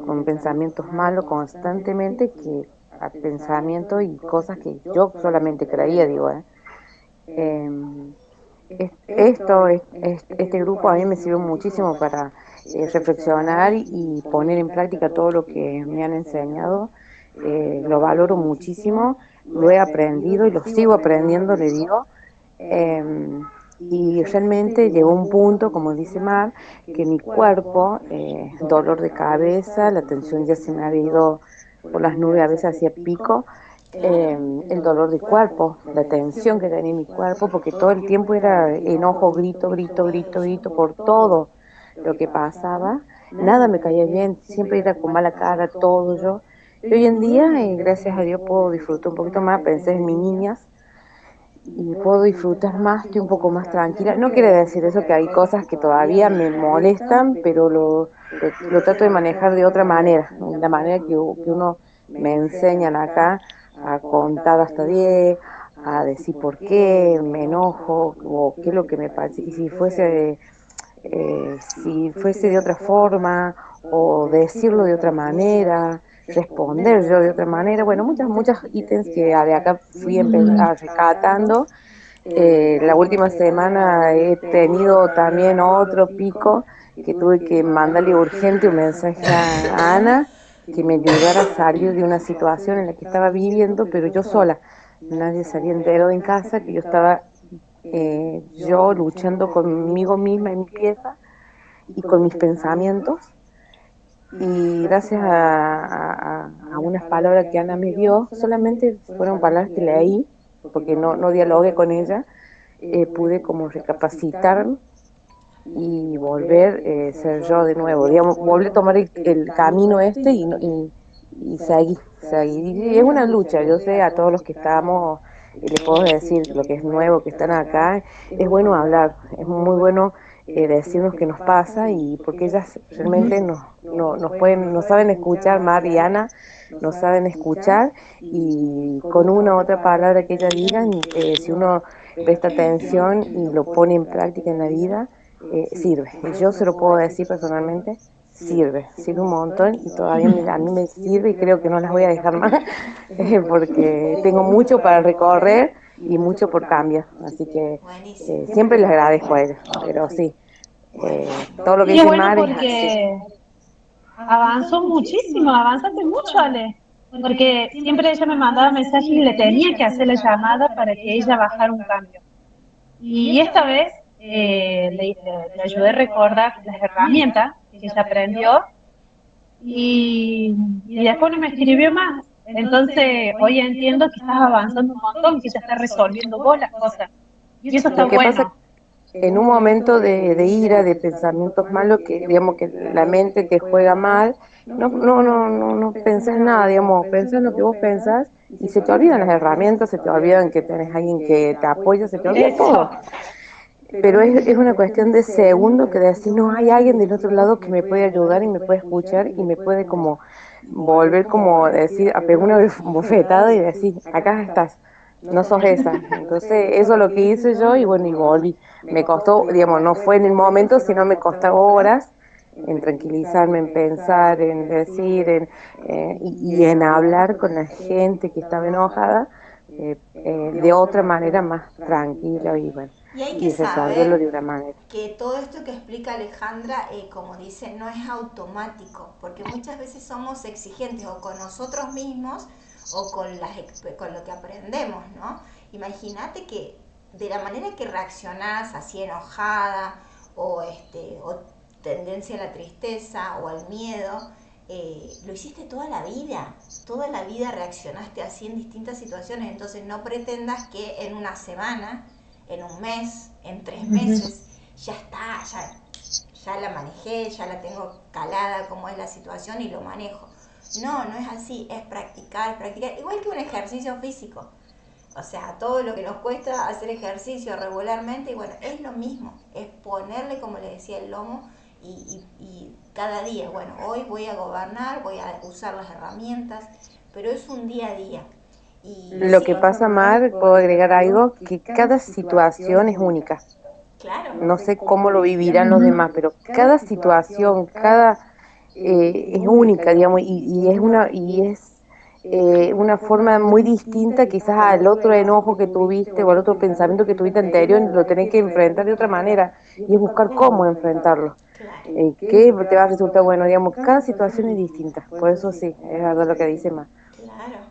con pensamientos malos constantemente, pensamientos y cosas que yo solamente creía, digo, Em, este grupo a mí me sirvió muchísimo para reflexionar y poner en práctica todo lo que me han enseñado. Lo valoro muchísimo, lo he aprendido y lo sigo aprendiendo, le digo. Em, y realmente llegó un punto, como dice Mar, que mi cuerpo, dolor de cabeza, la tensión ya se me había ido por las nubes, a veces hacía pico, el dolor de cuerpo, la tensión que tenía en mi cuerpo, porque todo el tiempo era enojo, grito, grito, grito, grito por todo lo que pasaba. Nada me caía bien, siempre era con mala cara, todo yo. Y hoy en día, gracias a Dios, puedo disfrutar un poquito más, pensé en mis niñas y puedo disfrutar más, estoy un poco más tranquila. No quiere decir eso que hay cosas que todavía me molestan, pero lo trato de manejar de otra manera, ¿no? La manera que uno me enseñan acá a contar hasta 10, a decir por qué me enojo o qué es lo que me parece. Y si fuese de otra forma o decirlo de otra manera, responder yo de otra manera, bueno, muchas ítems que de acá fui rescatando. La última semana he tenido también otro pico que tuve que mandarle urgente un mensaje a Ana que me ayudara a salir de una situación en la que estaba viviendo, pero yo sola. Nadie se había enterado en casa que yo estaba yo luchando conmigo misma en mi pieza y con mis pensamientos. Y gracias a unas palabras que Ana me dio, solamente fueron palabras que leí, porque no dialogué con ella, pude como recapacitar y volver a ser yo de nuevo, digamos, volver a tomar el camino este y seguir. Y es una lucha, yo sé a todos los que estamos, les puedo decir lo que es nuevo, que están acá, es bueno hablar, es muy bueno decirnos qué nos pasa y porque ellas realmente nos saben escuchar, Mariana, nos saben escuchar y con una u otra palabra que ellas digan, si uno presta atención y lo pone en práctica en la vida, sirve. Y yo se lo puedo decir personalmente, sirve un montón y todavía a mí me sirve y creo que no las voy a dejar más porque tengo mucho para recorrer y mucho por cambiar, así que Buenísimo. siempre les agradezco a ellos, pero sí, todo lo que Y es dice bueno Mar es así. porque avanzó muchísimo, avanzaste mucho, Ale. Porque siempre ella me mandaba mensajes y le tenía que hacer la llamada para que ella bajara un cambio. Y esta vez le ayudé a recordar las herramientas que ella aprendió y después no me escribió más. Entonces, hoy entiendo que estás avanzando un montón, que ya estás resolviendo vos las cosas. Y eso está Lo que pasa bueno. en un momento de ira, de pensamientos malos, que digamos que la mente te juega mal, no pensás nada, digamos, pensás lo que vos pensás y se te olvidan las herramientas, se te olvidan que tenés alguien que te apoya, se te olvida todo. Eso. Pero es una cuestión de segundo que decir, no, hay alguien del otro lado que me puede ayudar y me puede escuchar y me puede como volver como decir, a pegar una bofetada y decir, acá estás, no sos esa. Entonces eso es lo que hice yo y bueno, y volví. Me costó, digamos, no fue en el momento, sino me costó horas en tranquilizarme, en pensar, en decir, y en hablar con la gente que estaba enojada de otra manera más tranquila y bueno, Y hay que y resolverlo saber de una manera. que todo esto que explica Alejandra, como dice, no es automático, porque muchas veces somos exigentes o con nosotros mismos o con lo que aprendemos, ¿no? Imagínate que de la manera que reaccionás, así enojada o tendencia a la tristeza o al miedo, lo hiciste toda la vida reaccionaste así en distintas situaciones, entonces no pretendas que en una semana, en un mes, en 3 meses, ya está, ya la manejé, ya la tengo calada cómo es la situación y lo manejo. No, no es así, es practicar, practicar, igual que un ejercicio físico. O sea, todo lo que nos cuesta hacer ejercicio regularmente, y bueno, es lo mismo, es ponerle, como le decía, el lomo y cada día, bueno, hoy voy a gobernar, voy a usar las herramientas, pero es un día a día. Y Lo que sí, pasa, Mar, puedo agregar algo, que cada situación es única. claro, No sé cómo lo vivirán los demás, pero cada situación, es única, digamos, y es una forma muy distinta quizás al otro enojo que tuviste o al otro pensamiento que tuviste anterior, lo tenés que enfrentar de otra manera y es buscar cómo enfrentarlo. claro, ¿Qué te va a resultar bueno? Digamos, cada situación es distinta, por eso sí, es verdad lo que dice más. claro.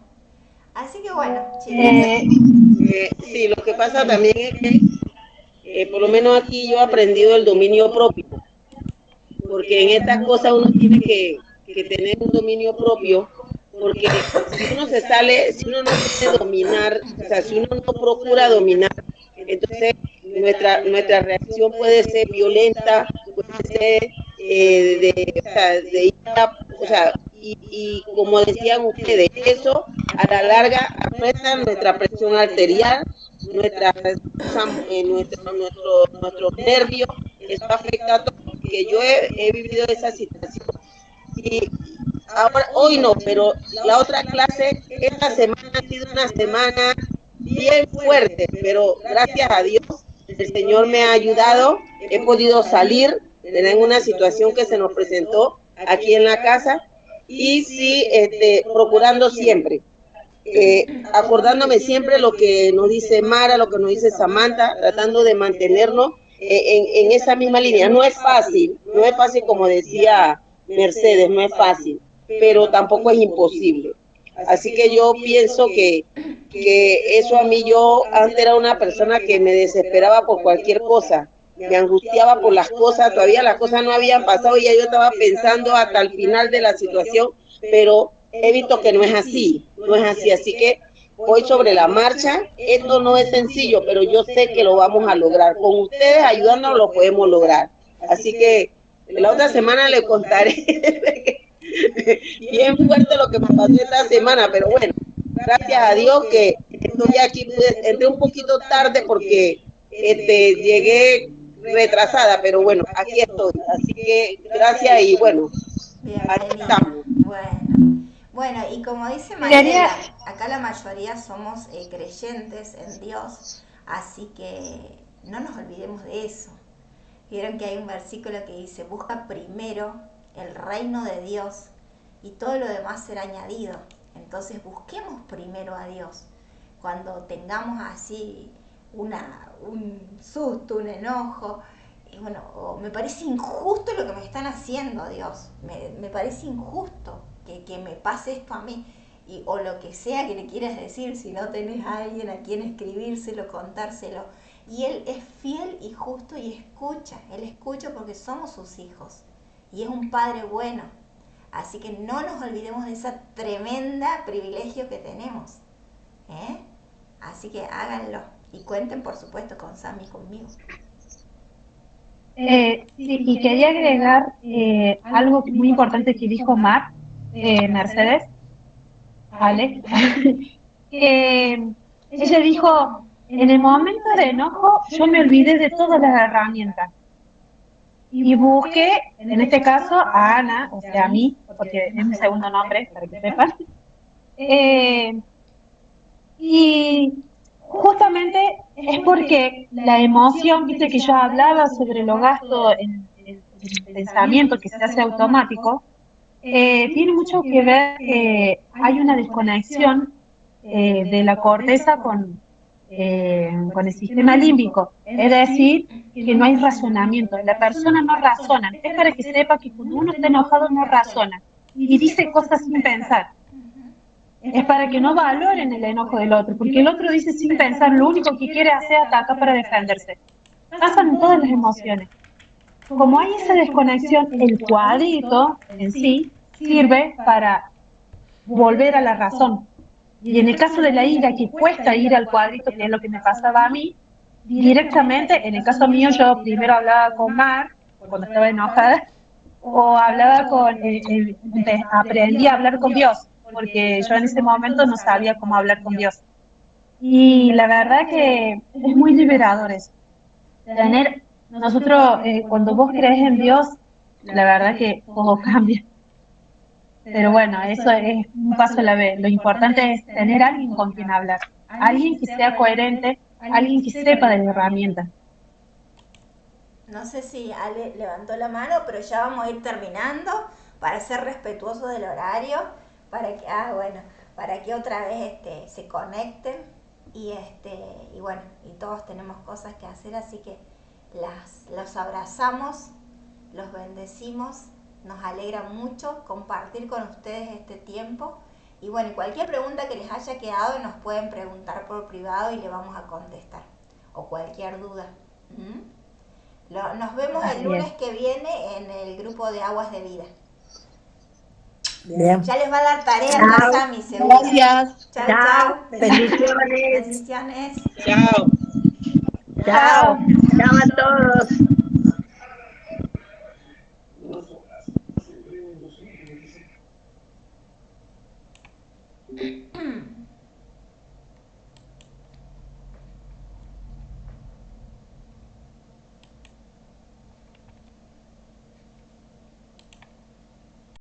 Así que bueno, chicas, Eh, Sí, lo que pasa también es que, por lo menos aquí yo he aprendido el dominio propio, porque en estas cosas uno tiene que tener un dominio propio, porque si uno se sale, si uno no puede dominar, o sea, si uno no procura dominar, entonces nuestra reacción puede ser violenta, puede ser o sea, de ira, o sea, y como decían ustedes, eso a la larga afecta nuestra presión arterial, nuestra, nuestros nervios, eso afecta a todo, porque yo he vivido esa situación. Y ahora, hoy no, pero la otra clase, esta semana ha sido una semana bien fuerte, pero gracias a Dios, el Señor me ha ayudado, he podido salir, tener una situación que se nos presentó aquí en la casa, y sí, procurando siempre, acordándome siempre lo que nos dice Mara, lo que nos dice Samantha, tratando de mantenernos en esa misma línea. No es fácil, no es fácil como decía Mercedes, no es fácil, pero tampoco es imposible. Así que yo pienso que eso a mí, yo antes era una persona que me desesperaba por cualquier cosa, me angustiaba por las cosas, todavía las cosas no habían pasado y ya yo estaba pensando hasta el final de la situación, pero he visto que no es así, no es así, así que voy sobre la marcha. Esto no es sencillo, pero yo sé que lo vamos a lograr. Con ustedes ayudándonos lo podemos lograr. Así que la otra semana le contaré bien fuerte lo que me pasó esta semana, pero bueno, gracias a Dios que estoy aquí, entré un poquito tarde porque llegué retrasada, pero bueno, aquí estoy. Así que gracias y bueno, ahí bienvenida. estamos. Bueno, bueno, y como dice quería, Mariela, acá la mayoría somos creyentes en Dios, así que no nos olvidemos de eso. Vieron que hay un versículo que dice, busca primero el reino de Dios y todo lo demás será añadido. Entonces busquemos primero a Dios. Cuando tengamos así un susto, un enojo, bueno, me parece injusto lo que me están haciendo, Dios, me parece injusto que me pase esto a mí, o lo que sea que le quieras decir, si no tenés a alguien a quien escribírselo, contárselo. Y Él es fiel y justo y Él escucha porque somos sus hijos y es un Padre bueno. Así que no nos olvidemos de ese tremenda privilegio que tenemos, ¿eh? Así que háganlo y cuenten por supuesto con Sam y conmigo. Sí, y quería agregar algo muy importante que dijo Mercedes, ¿vale? Que ella dijo, en el momento de enojo yo me olvidé de todas las herramientas y busqué, en este caso, a Ana, o sea, a mí, porque es mi segundo nombre, para que sepan, y justamente es porque la emoción, viste que yo hablaba sobre los gastos en el pensamiento que se hace automático, tiene mucho que ver que hay una desconexión de la corteza con el sistema límbico, es decir, que no hay razonamiento, la persona no razona, es para que sepa que cuando uno está enojado no razona y dice cosas sin pensar. Es para que no valoren el enojo del otro, porque el otro dice sin pensar, lo único que quiere hacer es atacar para defenderse. Pasan en todas las emociones. Como hay esa desconexión, el cuadrito en sí sirve para volver a la razón. Y en el caso de la ira, que cuesta ir al cuadrito, que es lo que me pasaba a mí, directamente, en el caso mío, yo primero hablaba con Mar, cuando estaba enojada, o hablaba aprendí a hablar con Dios, porque yo en ese momento no sabía cómo hablar con Dios. Y la verdad que es muy liberador eso. Nosotros, cuando vos crees en Dios, la verdad que todo cambia. Pero bueno, eso es un paso a la vez. Lo importante es tener alguien con quien hablar, alguien que sea coherente, alguien que sepa de la herramienta. No sé si Ale levantó la mano, pero ya vamos a ir terminando para ser respetuosos del horario, para que otra vez se conecten y bueno, y todos tenemos cosas que hacer, así que los abrazamos, los bendecimos, nos alegra mucho compartir con ustedes este tiempo. Y bueno, cualquier pregunta que les haya quedado nos pueden preguntar por privado y le vamos a contestar, o cualquier duda. Nos vemos el lunes que viene en el grupo de Aguas de Vida. Bien. Ya les va a dar tareas a Sami, seguro. Gracias. Chao, chao. Bendiciones. Bendiciones. Chao. Chao. Chao a todos.